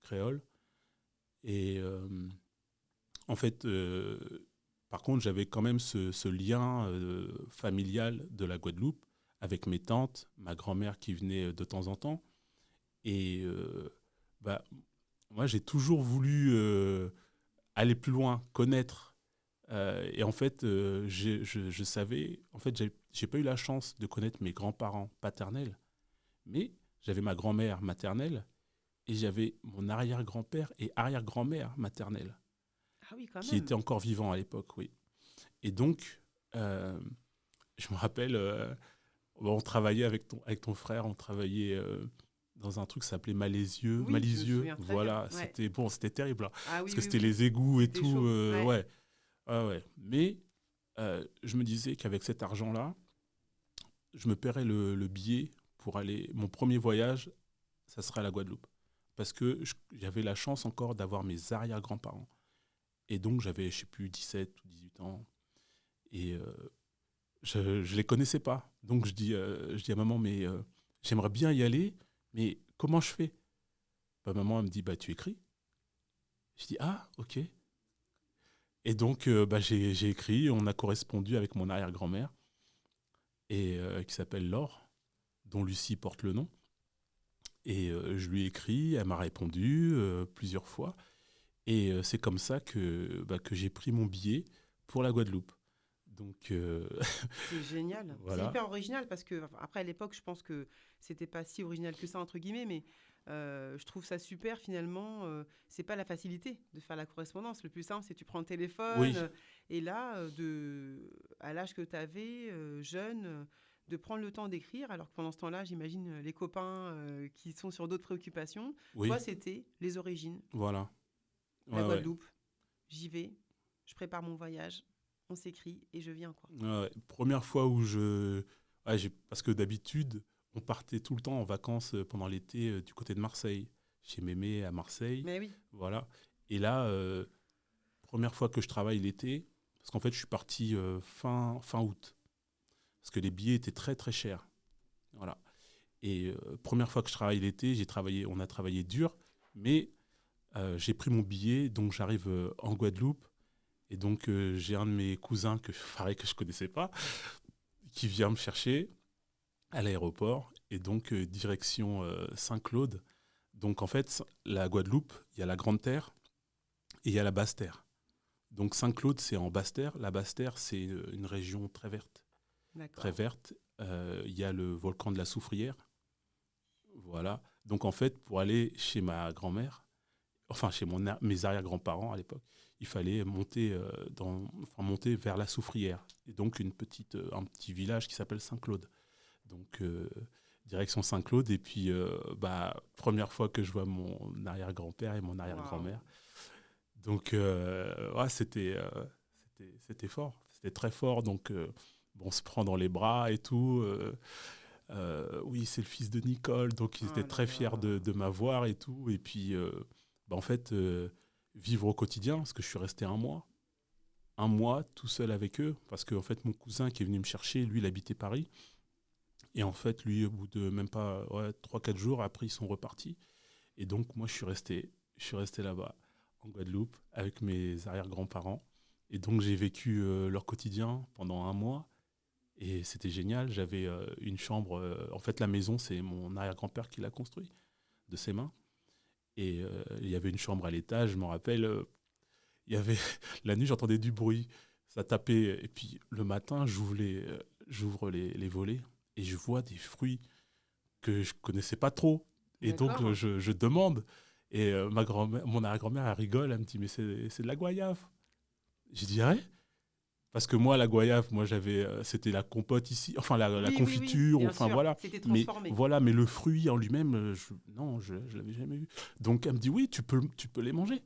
créole. Et en fait, par contre, j'avais quand même ce lien familial de la Guadeloupe avec mes tantes, ma grand-mère qui venait de temps en temps. Et bah, moi, j'ai toujours voulu aller plus loin, connaître. Et en fait, je savais. En fait, j'ai pas eu la chance de connaître mes grands-parents paternels, mais j'avais ma grand-mère maternelle et j'avais mon arrière-grand-père et arrière-grand-mère maternelle Ah oui, quand qui même. étaient encore vivants à l'époque, oui. Et donc, euh, je me rappelle, on travaillait avec ton frère, on travaillait dans un truc qui s'appelait Malaisieux. Oui, je me Malisieux, souviens très bien. voilà, Ouais. c'était terrible, hein, Ah parce oui, que oui, c'était oui. les égouts et C'était tout, chaud. Ouais. ouais. Ah ouais. Mais je me disais qu'avec cet argent-là, je me paierais le billet pour aller. Mon premier voyage, ça serait à la Guadeloupe. Parce que j'avais la chance encore d'avoir mes arrière-grands-parents. Et donc, j'avais, je sais plus, 17 ou 18 ans. Et je ne les connaissais pas. Donc, je dis à maman, mais j'aimerais bien y aller, mais comment je fais? Bah, maman, elle me dit, bah, tu écris. Je dis, ah, ok. Et donc, j'ai écrit, on a correspondu avec mon arrière-grand-mère, et qui s'appelle Laure, dont Lucie porte le nom. Et je lui ai écrit, elle m'a répondu plusieurs fois. Et c'est comme ça que j'ai pris mon billet pour la Guadeloupe. Donc, C'est génial. C'est voilà. hyper original parce que, enfin, après, à l'époque, je pense que c'était pas si original que ça, entre guillemets, mais je trouve ça super finalement. C'est pas la facilité de faire la correspondance. Le plus simple, c'est tu prends le téléphone Oui, et là, à l'âge que tu avais, jeune, de prendre le temps d'écrire, alors que pendant ce temps-là, j'imagine les copains qui sont sur d'autres préoccupations. Toi, oui, c'était les origines, voilà. la Ouais, ouais. Guadeloupe. J'y vais, je prépare mon voyage, on s'écrit et je viens, quoi. Ouais, ouais. Première fois où je. Ouais, parce que d'habitude, on partait tout le temps en vacances pendant l'été du côté de Marseille, chez Mémé à Marseille. Mais oui, Voilà. Et là, première fois que je travaille l'été, parce qu'en fait, je suis parti fin août, parce que les billets étaient très très chers. Voilà. Et première fois que je travaille l'été, on a travaillé dur, mais j'ai pris mon billet, donc j'arrive en Guadeloupe. Et donc, j'ai un de mes cousins pareil, que je connaissais pas, qui vient me chercher à l'aéroport. Et donc, direction Saint-Claude. Donc, en fait, la Guadeloupe, il y a la Grande Terre et il y a la Basse Terre. Donc, Saint-Claude, c'est en Basse Terre. La Basse Terre, c'est une région très verte. Très d'accord. verte. Il y a le volcan de la Soufrière. Voilà. Donc, en fait, pour aller chez ma grand-mère, enfin, mes arrière-grands-parents à l'époque, il fallait monter vers la Soufrière. Et donc, un petit village qui s'appelle Saint-Claude. Donc, direction Saint-Claude. Et puis, première fois que je vois mon arrière-grand-père et mon Waouh. arrière-grand-mère. Donc, ouais, c'était fort. C'était très fort. Donc, bon, on se prend dans les bras et tout. Oui, c'est le fils de Nicole. Donc, ils étaient Oh là très fiers là. de m'avoir et tout. Et puis, en fait, vivre au quotidien, parce que je suis resté un mois tout seul avec eux, parce que en fait, mon cousin qui est venu me chercher, lui, il habitait Paris. Et en fait, lui, au bout de même pas 3-4 jours, après, ils sont repartis. Et donc, moi, je suis resté là-bas, en Guadeloupe, avec mes arrière-grands-parents. Et donc, j'ai vécu leur quotidien pendant un mois. Et c'était génial. J'avais une chambre. En fait, la maison, c'est mon arrière-grand-père qui l'a construit de ses mains. Et il y avait une chambre à l'étage, je me rappelle. Il y avait la nuit, j'entendais du bruit, ça tapait. Et puis le matin, j'ouvre les volets et je vois des fruits que je connaissais pas trop. Et donc D'accord. je demande. Et mon arrière-grand-mère, elle rigole, elle me dit, mais c'est de la goyave. Je dirais. Parce que moi, la goyave, c'était la compote ici, enfin la Oui, oui, oui, confiture, bien enfin sûr. voilà. C'était Mais transformé. voilà, mais le fruit en lui-même, non, je l'avais jamais vu. Donc elle me dit, oui, tu peux les manger.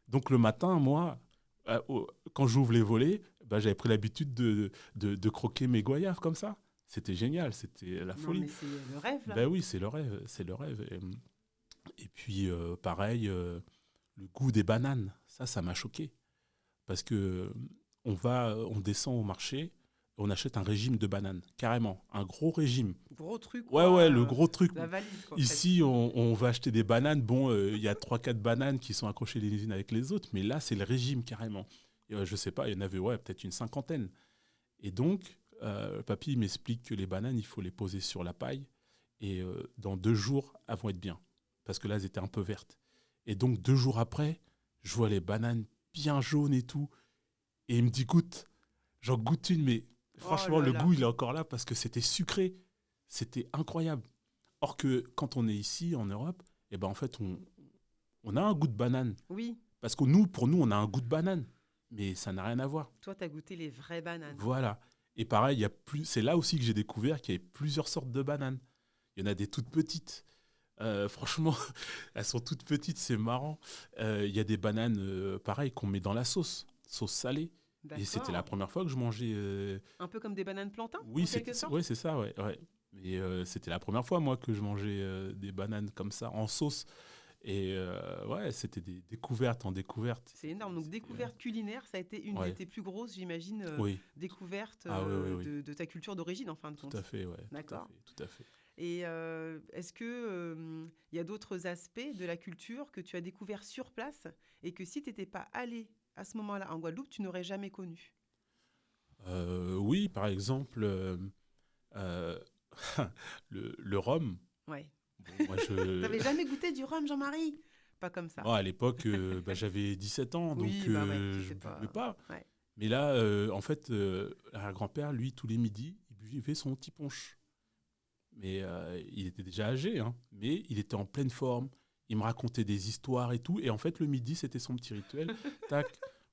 Donc le matin, moi, quand j'ouvre les volets, bah, j'avais pris l'habitude de croquer mes goyaves comme ça. C'était génial, c'était la Non, folie. mais c'est le rêve, là. Ben oui, c'est le rêve, c'est le rêve. Et puis pareil, le goût des bananes, ça m'a choqué. Parce que on descend au marché, on achète un régime de bananes, carrément, un gros régime. Gros truc, Ouais, quoi. ouais, le gros truc. La valise, quoi, presque. Ici, on va acheter des bananes. Bon, il y a 3-4 bananes qui sont accrochées les unes avec les autres, mais là, c'est le régime carrément. Et, je sais pas, il y en avait peut-être une cinquantaine. Et donc, papy il m'explique que les bananes, il faut les poser sur la paille. Et dans 2 jours, elles vont être bien. Parce que là, elles étaient un peu vertes. Et donc, 2 jours après, je vois les bananes bien jaunes et tout. Et il me dit, goûte. J'en goûte une, mais Oh franchement, là le là. goût, il est encore là parce que c'était sucré. C'était incroyable. Or que quand on est ici, en Europe, eh ben, en fait, on a un goût de banane. Oui, Parce que pour nous, on a un goût de banane. Mais ça n'a rien à voir. toi, t'as goûté les vraies bananes. Voilà. Et pareil, c'est là aussi que j'ai découvert qu'il y avait plusieurs sortes de bananes. Il y en a des toutes petites. Franchement, elles sont toutes petites, c'est marrant. Il y a des bananes, pareil, qu'on met dans la sauce salée. Et c'était la D'accord. première fois que je mangeais. Un peu comme des bananes plantains, Oui, en quelque sorte. ouais, c'est ça, ouais, ouais. Mais c'était la première fois, moi, que je mangeais des bananes comme ça, en sauce. Et ouais, c'était des découvertes en découvertes. C'est énorme. Donc, découverte culinaire, ça a été une de Ouais, tes plus grosses, j'imagine, oui. découvertes Ah oui, oui, oui. de ta culture d'origine, en fin de Tout à compte. fait, ouais. Tout à D'accord. fait, tout à fait. Et est-ce que il y a d'autres aspects de la culture que tu as découvert sur place et que si tu n'étais pas allé à ce moment-là en Guadeloupe, tu n'aurais jamais connu? Oui, par exemple, euh, le rhum. Ouais. Bon, moi, T'avais jamais goûté du rhum, Jean-Marie? Pas comme ça. moi, à l'époque, bah, j'avais 17 ans, donc Oui, bah ouais, je c'était buvais pas. pas. Ouais. Mais là, en fait, l'arrière-grand-père, lui, tous les midis, il buvait son petit punch. Mais il était déjà âgé, hein, mais il était en pleine forme. Il me racontait des histoires et tout. Et en fait, le midi, c'était son petit rituel. Tac,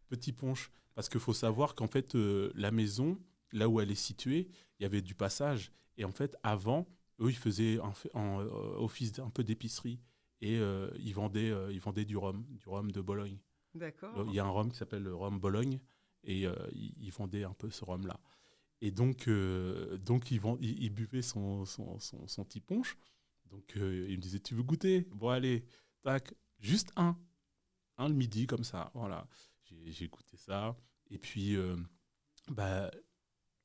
petit punch. Parce qu'il faut savoir qu'en fait, la maison, là où elle est située, il y avait du passage. Et en fait, avant, eux, ils faisaient office un peu d'épicerie. Et ils vendaient du rhum de Bologne. Il D'accord. y a un rhum qui s'appelle le rhum Bologne. Et ils vendaient un peu ce rhum-là. Et donc il buvait son petit punch. Donc il me disait, tu veux goûter? Bon, allez, tac, juste un le midi, comme ça. Voilà, j'ai goûté ça. Et puis, bah,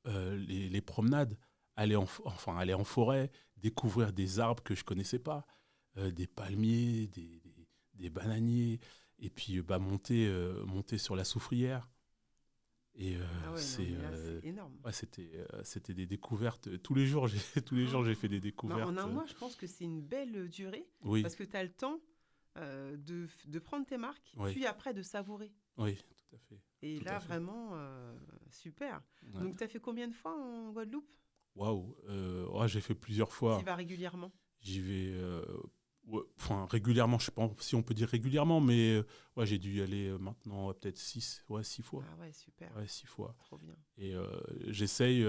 les promenades, aller en forêt, découvrir des arbres que je connaissais pas, des palmiers, des bananiers, et puis bah, monter sur la soufrière. Et Ah ouais, non, mais là, c'est énorme. ouais, c'était des découvertes. Tous les jours, tous les jours, j'ai fait des Bah, en découvertes. un mois, je pense que c'est une belle durée Oui, parce que tu as le temps de prendre tes marques, oui, puis après de savourer. oui, tout à fait. Et Tout là, à fait. vraiment, super. Ouais. Donc, tu as fait combien de fois en Guadeloupe? Waouh. Ouais, j'ai fait plusieurs Tu y fois. vas régulièrement? J'y vais ouais, enfin, régulièrement, je sais pas si on peut dire régulièrement, mais ouais, j'ai dû y aller maintenant peut-être 6 fois. Ah ouais, super. Ouais, 6 fois. Trop bien. Et j'essaye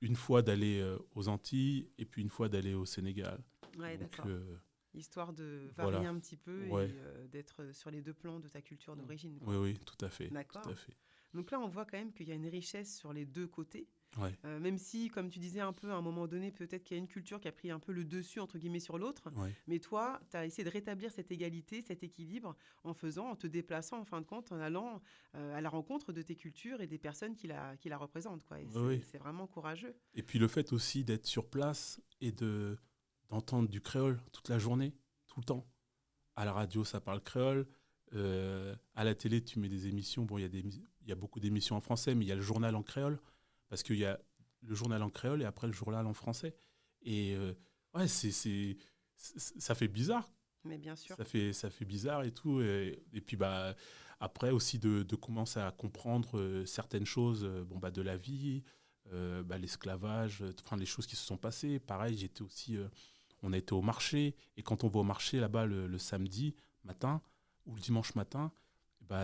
une fois d'aller aux Antilles et puis une fois d'aller au Sénégal. Ouais, Donc d'accord. Histoire de varier voilà. un petit peu Ouais. et d'être sur les deux plans de ta culture d'origine, quoi. Oui, oui, tout à fait. Tout D'accord. à fait. Donc là, on voit quand même qu'il y a une richesse sur les deux côtés. Ouais, Même si, comme tu disais un peu, à un moment donné, peut-être qu'il y a une culture qui a pris un peu le dessus, entre guillemets, sur l'autre. ouais. Mais toi, tu as essayé de rétablir cette égalité, cet équilibre, en te déplaçant, en fin de compte, en allant à la rencontre de tes cultures et des personnes qui la représentent, quoi. Et Oui, oui. c'est vraiment courageux. Et puis le fait aussi d'être sur place et d'entendre du créole toute la journée, tout le temps. À la radio, ça parle créole. À la télé, tu mets des émissions. Bon, il y a beaucoup d'émissions en français, mais il y a le journal en créole. Parce qu'il y a le journal en créole et après le journal en français. Et ouais, ça fait bizarre. Mais bien sûr. Ça fait bizarre et tout. Et puis, après aussi, de commencer à comprendre certaines choses de la vie, l'esclavage, enfin, les choses qui se sont passées. Pareil, on a été au marché. Et quand on va au marché là-bas le samedi matin ou le dimanche matin,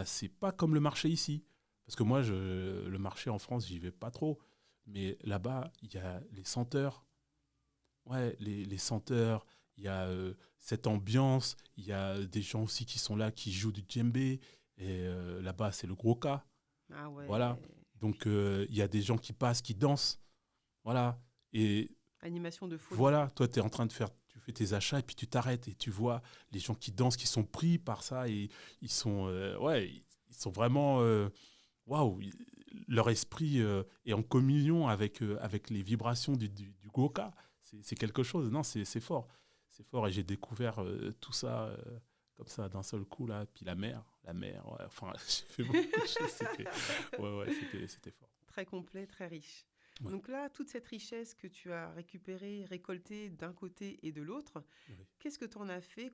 c'est pas comme le marché ici. Parce que moi, le marché en France, j'y vais pas trop. Mais là-bas, il y a les senteurs. Ouais, les senteurs, il y a cette ambiance, il y a des gens aussi qui sont là, qui jouent du djembé, et là-bas, c'est le gros cas, Ah voilà. ouais. Donc, il y a des gens qui passent, qui dansent, voilà. Et Animation de folie. voilà, toi, tu fais tes achats, et puis tu t'arrêtes, et tu vois les gens qui dansent, qui sont pris par ça, et ils sont, ils sont vraiment, waouh, leur esprit est en communion avec les vibrations du goka. C'est quelque chose, non, c'est fort. C'est fort et j'ai découvert tout ça comme ça d'un seul coup, là. Puis la mer, ouais, enfin, j'ai fait beaucoup de choses. C'était fort. Très complet, très riche. Ouais, Donc là, toute cette richesse que tu as récupérée, récoltée d'un côté et de l'autre, oui. qu'est-ce que tu en as fait?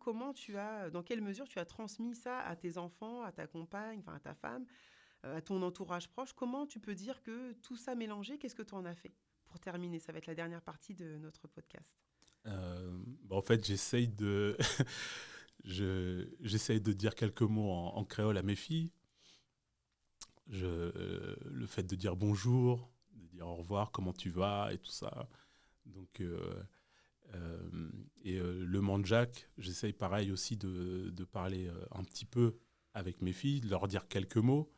Dans quelle mesure tu as transmis ça à tes enfants, à ta compagne, enfin à ta femme, à ton entourage proche? Comment tu peux dire que tout ça mélangé, qu'est-ce que tu en as fait? Pour terminer, ça va être la dernière partie de notre podcast. En fait, j'essaye de dire quelques mots en créole à mes filles. Le fait de dire bonjour, de dire au revoir, comment tu vas et tout ça. Donc, le mandjak, j'essaye pareil aussi de parler un petit peu avec mes filles, de leur dire quelques mots.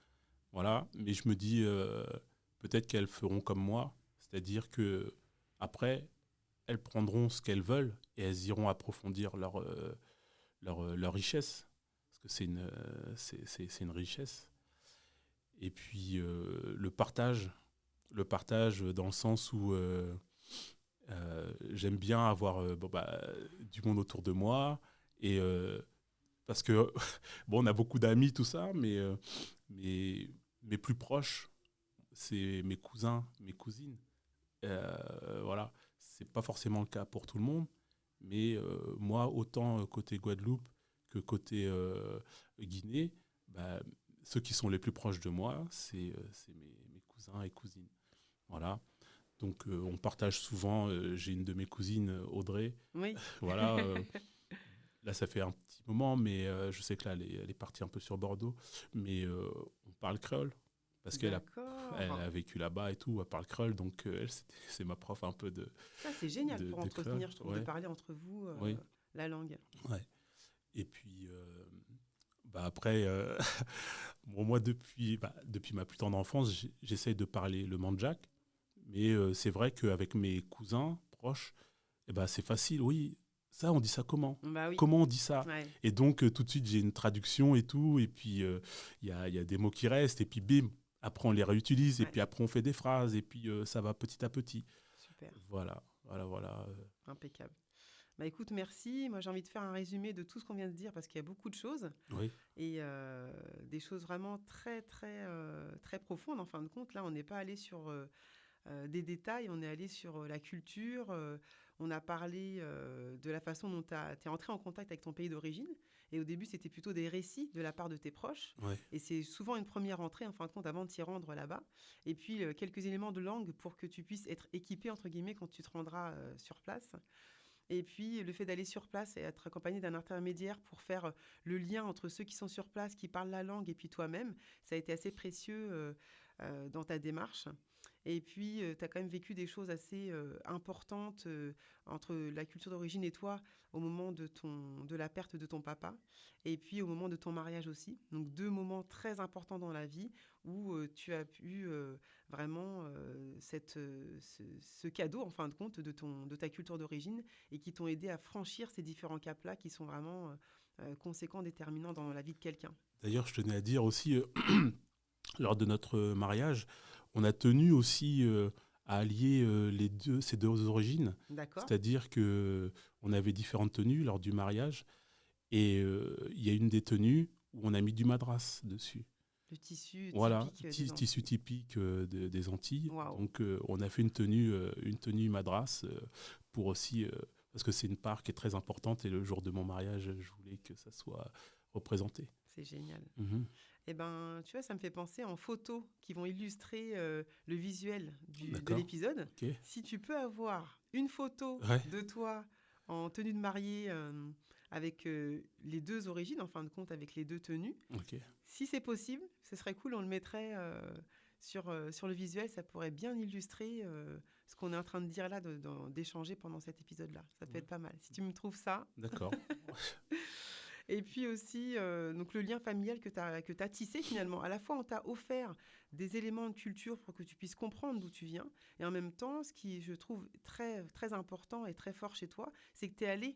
Voilà. Mais je me dis, peut-être qu'elles feront comme moi, c'est-à-dire que après, elles prendront ce qu'elles veulent et elles iront approfondir leur richesse. Parce que c'est une richesse. Et puis le partage dans le sens où j'aime bien avoir du monde autour de moi. Et parce que, bon, on a beaucoup d'amis, tout ça, mais mes plus proches, c'est mes cousins, mes cousines. Voilà, c'est pas forcément le cas pour tout le monde, mais moi, autant côté Guadeloupe que côté Guinée, bah, ceux qui sont les plus proches de moi, c'est mes cousins et cousines. Voilà. Donc, on partage souvent. J'ai une de mes cousines, Audrey. Oui, Voilà. Là, ça fait un petit moment, mais je sais que là, elle est partie un peu sur Bordeaux. Mais on parle créole. Parce elle d'accord. a vécu là-bas et tout, elle parle créole. Donc, c'est ma prof un peu Ça, c'est génial pour de créole. entretenir, je trouve, de Ouais, parler entre vous oui, la langue. ouais. Et puis, après, bon, moi, depuis ma plus tendre enfance, j'essaye de parler le mandjak. Mais c'est vrai qu'avec mes cousins proches, c'est facile. Oui, ça, on dit ça comment? Bah oui, Comment on dit ça? ouais, Et donc, tout de suite, j'ai une traduction et tout. Et puis, il y a des mots qui restent. Et puis, bim, après, on les réutilise. Et ouais, puis, après, on fait des phrases. Et puis, ça va petit à petit. super, Voilà, voilà, voilà. impeccable. Bah écoute, merci. Moi, j'ai envie de faire un résumé de tout ce qu'on vient de dire parce qu'il y a beaucoup de choses Oui, et des choses vraiment très, très, très profondes. En fin de compte, là, on n'est pas allé sur des détails, on est allé sur la culture. On a parlé de la façon dont tu es entré en contact avec ton pays d'origine. Et au début, c'était plutôt des récits de la part de tes proches. oui, Et c'est souvent une première entrée, en fin de compte, avant de t'y rendre là-bas. Et puis, quelques éléments de langue pour que tu puisses être équipé, entre guillemets, quand tu te rendras sur place. Et puis, le fait d'aller sur place et être accompagné d'un intermédiaire pour faire le lien entre ceux qui sont sur place, qui parlent la langue, et puis toi-même, ça a été assez précieux dans ta démarche. Et puis, tu as quand même vécu des choses assez importantes entre la culture d'origine et toi au moment de la perte de ton papa, et puis au moment de ton mariage aussi. Donc, deux moments très importants dans la vie où tu as pu vraiment ce cadeau, en fin de compte, de ta culture d'origine et qui t'ont aidé à franchir ces différents caps-là qui sont vraiment conséquents, déterminants dans la vie de quelqu'un. D'ailleurs, je tenais à dire aussi, lors de notre mariage, on a tenu aussi à allier ces deux origines. D'accord. C'est-à-dire que on avait différentes tenues lors du mariage. Et il y a une des tenues où on a mis du madras dessus. Le tissu Voilà, typique des tissu Antilles. typique des Antilles. Waouh. Donc on a fait une tenue madras pour aussi... parce que c'est une part qui est très importante et le jour de mon mariage, je voulais que ça soit représenté. C'est génial. Mhm. Eh ben, tu vois, ça me fait penser en photos qui vont illustrer le visuel de D'accord. l'épisode. Ok. Si tu peux avoir une photo Ouais. de toi en tenue de mariée avec les deux origines, en fin de compte, avec les deux tenues, Ok. si c'est possible, ce serait cool, on le mettrait sur le visuel, ça pourrait bien illustrer ce qu'on est en train de dire là, d'échanger pendant cet épisode-là. Ça peut Ouais. être pas mal. Si tu me trouves ça. D'accord. Et puis aussi, donc le lien familial que tu as tissé finalement. À la fois, on t'a offert des éléments de culture pour que tu puisses comprendre d'où tu viens. Et en même temps, ce qui, je trouve, très, très important et très fort chez toi, c'est que tu es allé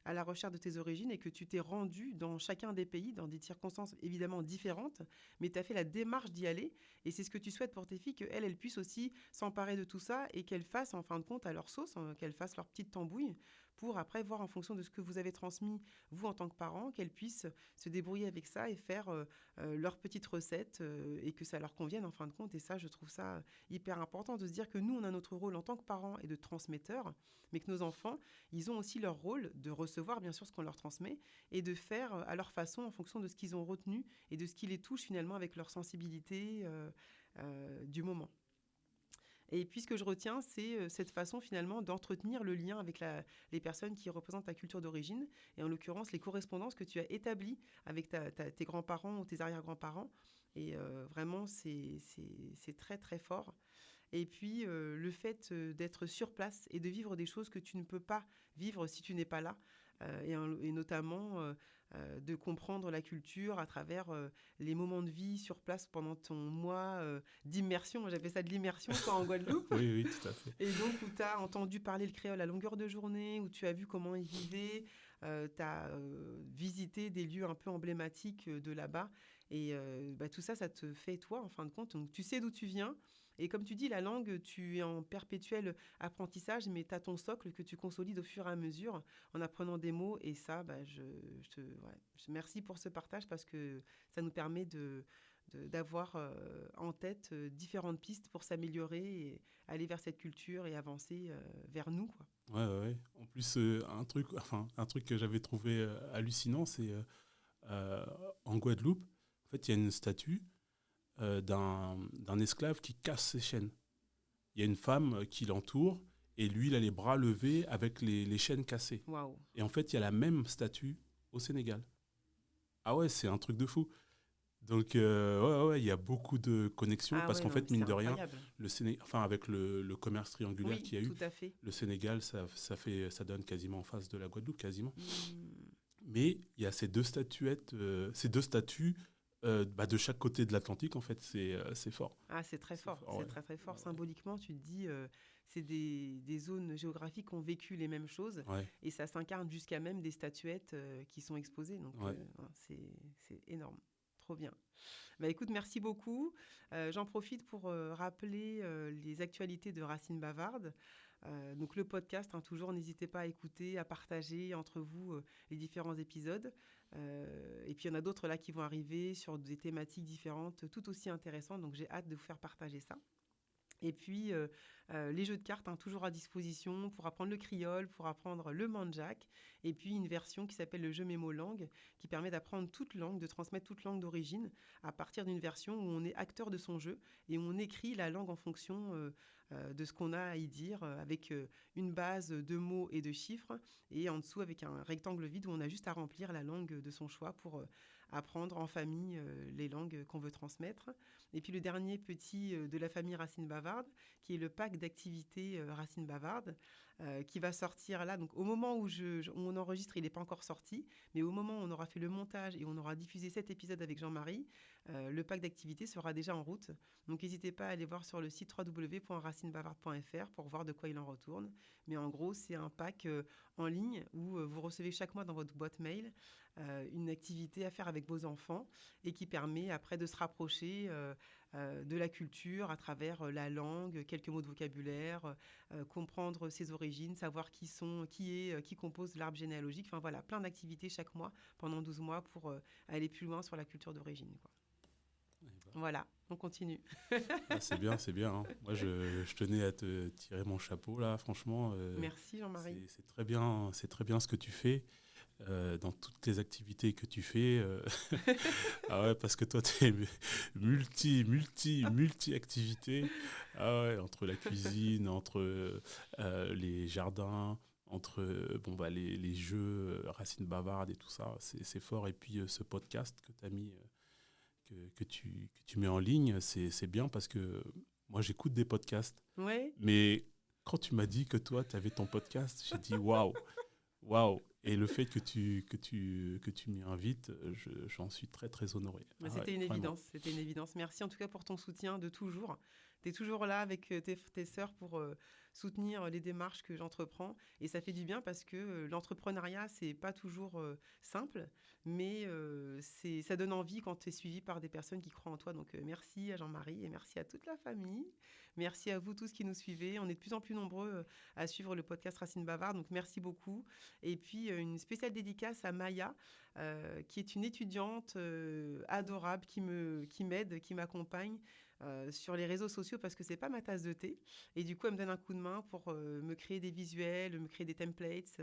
à la recherche de tes origines et que tu t'es rendu dans chacun des pays, dans des circonstances évidemment différentes, mais tu as fait la démarche d'y aller. Et c'est ce que tu souhaites pour tes filles, qu'elles, elles puissent aussi s'emparer de tout ça et qu'elles fassent, en fin de compte, à leur sauce, qu'elles fassent leur petite tambouille pour après voir en fonction de ce que vous avez transmis, vous en tant que parents, qu'elles puissent se débrouiller avec ça et faire leur petite recette et que ça leur convienne en fin de compte. Et ça, je trouve ça hyper important de se dire que nous, on a notre rôle en tant que parents et de transmetteurs, mais que nos enfants, ils ont aussi leur rôle de recevoir bien sûr ce qu'on leur transmet et de faire à leur façon en fonction de ce qu'ils ont retenu et de ce qui les touche finalement avec leur sensibilité du moment. Et puis ce que je retiens, c'est cette façon finalement d'entretenir le lien avec les personnes qui représentent ta culture d'origine, et en l'occurrence les correspondances que tu as établies avec tes grands-parents ou tes arrière-grands-parents. Et vraiment, c'est très très fort. Et puis le fait d'être sur place et de vivre des choses que tu ne peux pas vivre si tu n'es pas là. Et notamment de comprendre la culture à travers les moments de vie sur place pendant ton mois d'immersion. J'appelle ça de l'immersion, quoi, en Guadeloupe. Oui, oui, tout à fait. Et donc, où tu as entendu parler le créole à longueur de journée, où tu as vu comment ils vivaient, tu as visité des lieux un peu emblématiques de là-bas. Et tout ça, ça te fait toi, en fin de compte. Donc, tu sais d'où tu viens. Et comme tu dis, la langue, tu es en perpétuel apprentissage, mais tu as ton socle que tu consolides au fur et à mesure en apprenant des mots. Et ça, merci pour ce partage parce que ça nous permet d'avoir en tête différentes pistes pour s'améliorer et aller vers cette culture et avancer vers nous, quoi. Ouais, ouais, ouais. En plus, un truc que j'avais trouvé hallucinant, c'est euh, en Guadeloupe, en fait, il y a une statue d'un esclave qui casse ses chaînes. Il y a une femme qui l'entoure et lui, il a les bras levés avec les chaînes cassées. Waouh. Et en fait, il y a la même statue au Sénégal. Ah ouais, c'est un truc de fou. Donc, il y a beaucoup de connexions Ah parce ouais, qu'en non, mais fait, c'est mine de rien, incroyable. avec le commerce triangulaire Oui, qu'il y a eu, tout à fait. le Sénégal, ça donne quasiment en face de la Guadeloupe, quasiment. Hmm. Mais il y a ces deux statuettes, ces deux statues de chaque côté de l'Atlantique, en fait, c'est fort. Ah, c'est très C'est fort. fort, C'est ouais. très, très fort. Ouais, Symboliquement, tu te dis, c'est des zones géographiques qui ont vécu les mêmes choses ouais, et ça s'incarne jusqu'à même des statuettes qui sont exposées. Donc, ouais. c'est énorme. Trop bien. Bah, écoute, merci beaucoup. J'en profite pour rappeler les actualités de Racine Bavarde. Donc le podcast, hein, toujours, n'hésitez pas à écouter, à partager entre vous les différents épisodes. Et puis il y en a d'autres là qui vont arriver sur des thématiques différentes, tout aussi intéressantes. Donc j'ai hâte de vous faire partager ça. Et puis, les jeux de cartes, hein, toujours à disposition pour apprendre le criol, pour apprendre le manjac. Et puis, une version qui s'appelle le jeu Mémo Langue, qui permet d'apprendre toute langue, de transmettre toute langue d'origine, à partir d'une version où on est acteur de son jeu et où on écrit la langue en fonction de ce qu'on a à y dire, avec une base de mots et de chiffres, et en dessous avec un rectangle vide où on a juste à remplir la langue de son choix pour apprendre en famille les langues qu'on veut transmettre. Et puis le dernier petit de la famille Racine Bavarde, qui est le pack d'activités Racine Bavarde, qui va sortir là. Donc au moment où on enregistre, il n'est pas encore sorti, mais au moment où on aura fait le montage et on aura diffusé cet épisode avec Jean-Marie, le pack d'activités sera déjà en route. Donc n'hésitez pas à aller voir sur le site www.racinebavarde.fr pour voir de quoi il en retourne. Mais en gros, c'est un pack en ligne où vous recevez chaque mois dans votre boîte mail une activité à faire avec vos enfants et qui permet après de se rapprocher de la culture à travers la langue, quelques mots de vocabulaire, comprendre ses origines, savoir qui compose l'arbre généalogique. Enfin voilà, plein d'activités chaque mois pendant 12 mois pour aller plus loin sur la culture d'origine, quoi. Eh ben, Voilà. On continue. Ah, c'est bien, c'est bien, hein. Moi, je tenais à te tirer mon chapeau, là, franchement. Merci Jean-Marie. C'est très bien ce que tu fais. Dans toutes les activités que tu fais. Ah ouais, parce que toi, tu es multi-activités. Ah ouais, entre la cuisine, entre les jardins, entre les jeux, Racine Bavarde et tout ça. C'est fort. Et puis, ce podcast que tu as mis, que tu mets en ligne, c'est bien parce que moi, j'écoute des podcasts. Ouais. Mais quand tu m'as dit que toi, tu avais ton podcast, j'ai dit waouh! Waouh! Et le fait que tu m'y invites, j'en suis très, très honoré. Mais Ah c'était ouais, une vraiment. évidence, c'était une évidence. Merci en tout cas pour ton soutien de toujours. Tu es toujours là avec tes sœurs pour soutenir les démarches que j'entreprends. Et ça fait du bien parce que l'entrepreneuriat, c'est pas toujours simple, mais ça donne envie quand tu es suivi par des personnes qui croient en toi. Donc merci à Jean-Marie et merci à toute la famille. Merci à vous tous qui nous suivez. On est de plus en plus nombreux à suivre le podcast Racine Bavarde, donc merci beaucoup. Et puis une spéciale dédicace à Maya, qui est une étudiante adorable qui m'aide, qui m'accompagne sur les réseaux sociaux parce que c'est pas ma tasse de thé. Et du coup, elle me donne un coup de main pour me créer des visuels, me créer des templates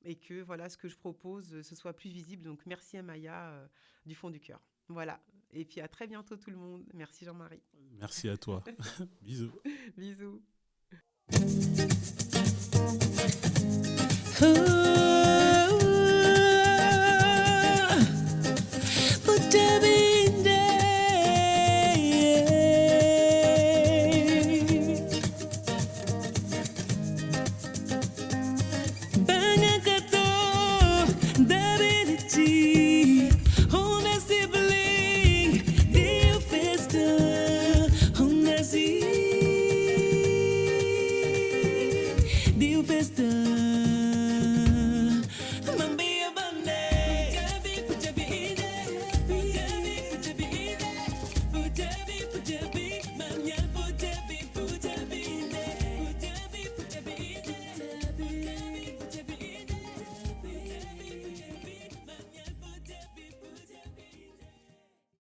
et que voilà, ce que je propose, ce soit plus visible. Donc merci à Maya du fond du cœur. Voilà. Et puis à très bientôt tout le monde. Merci Jean-Marie. Merci à toi. Bisous. Bisous.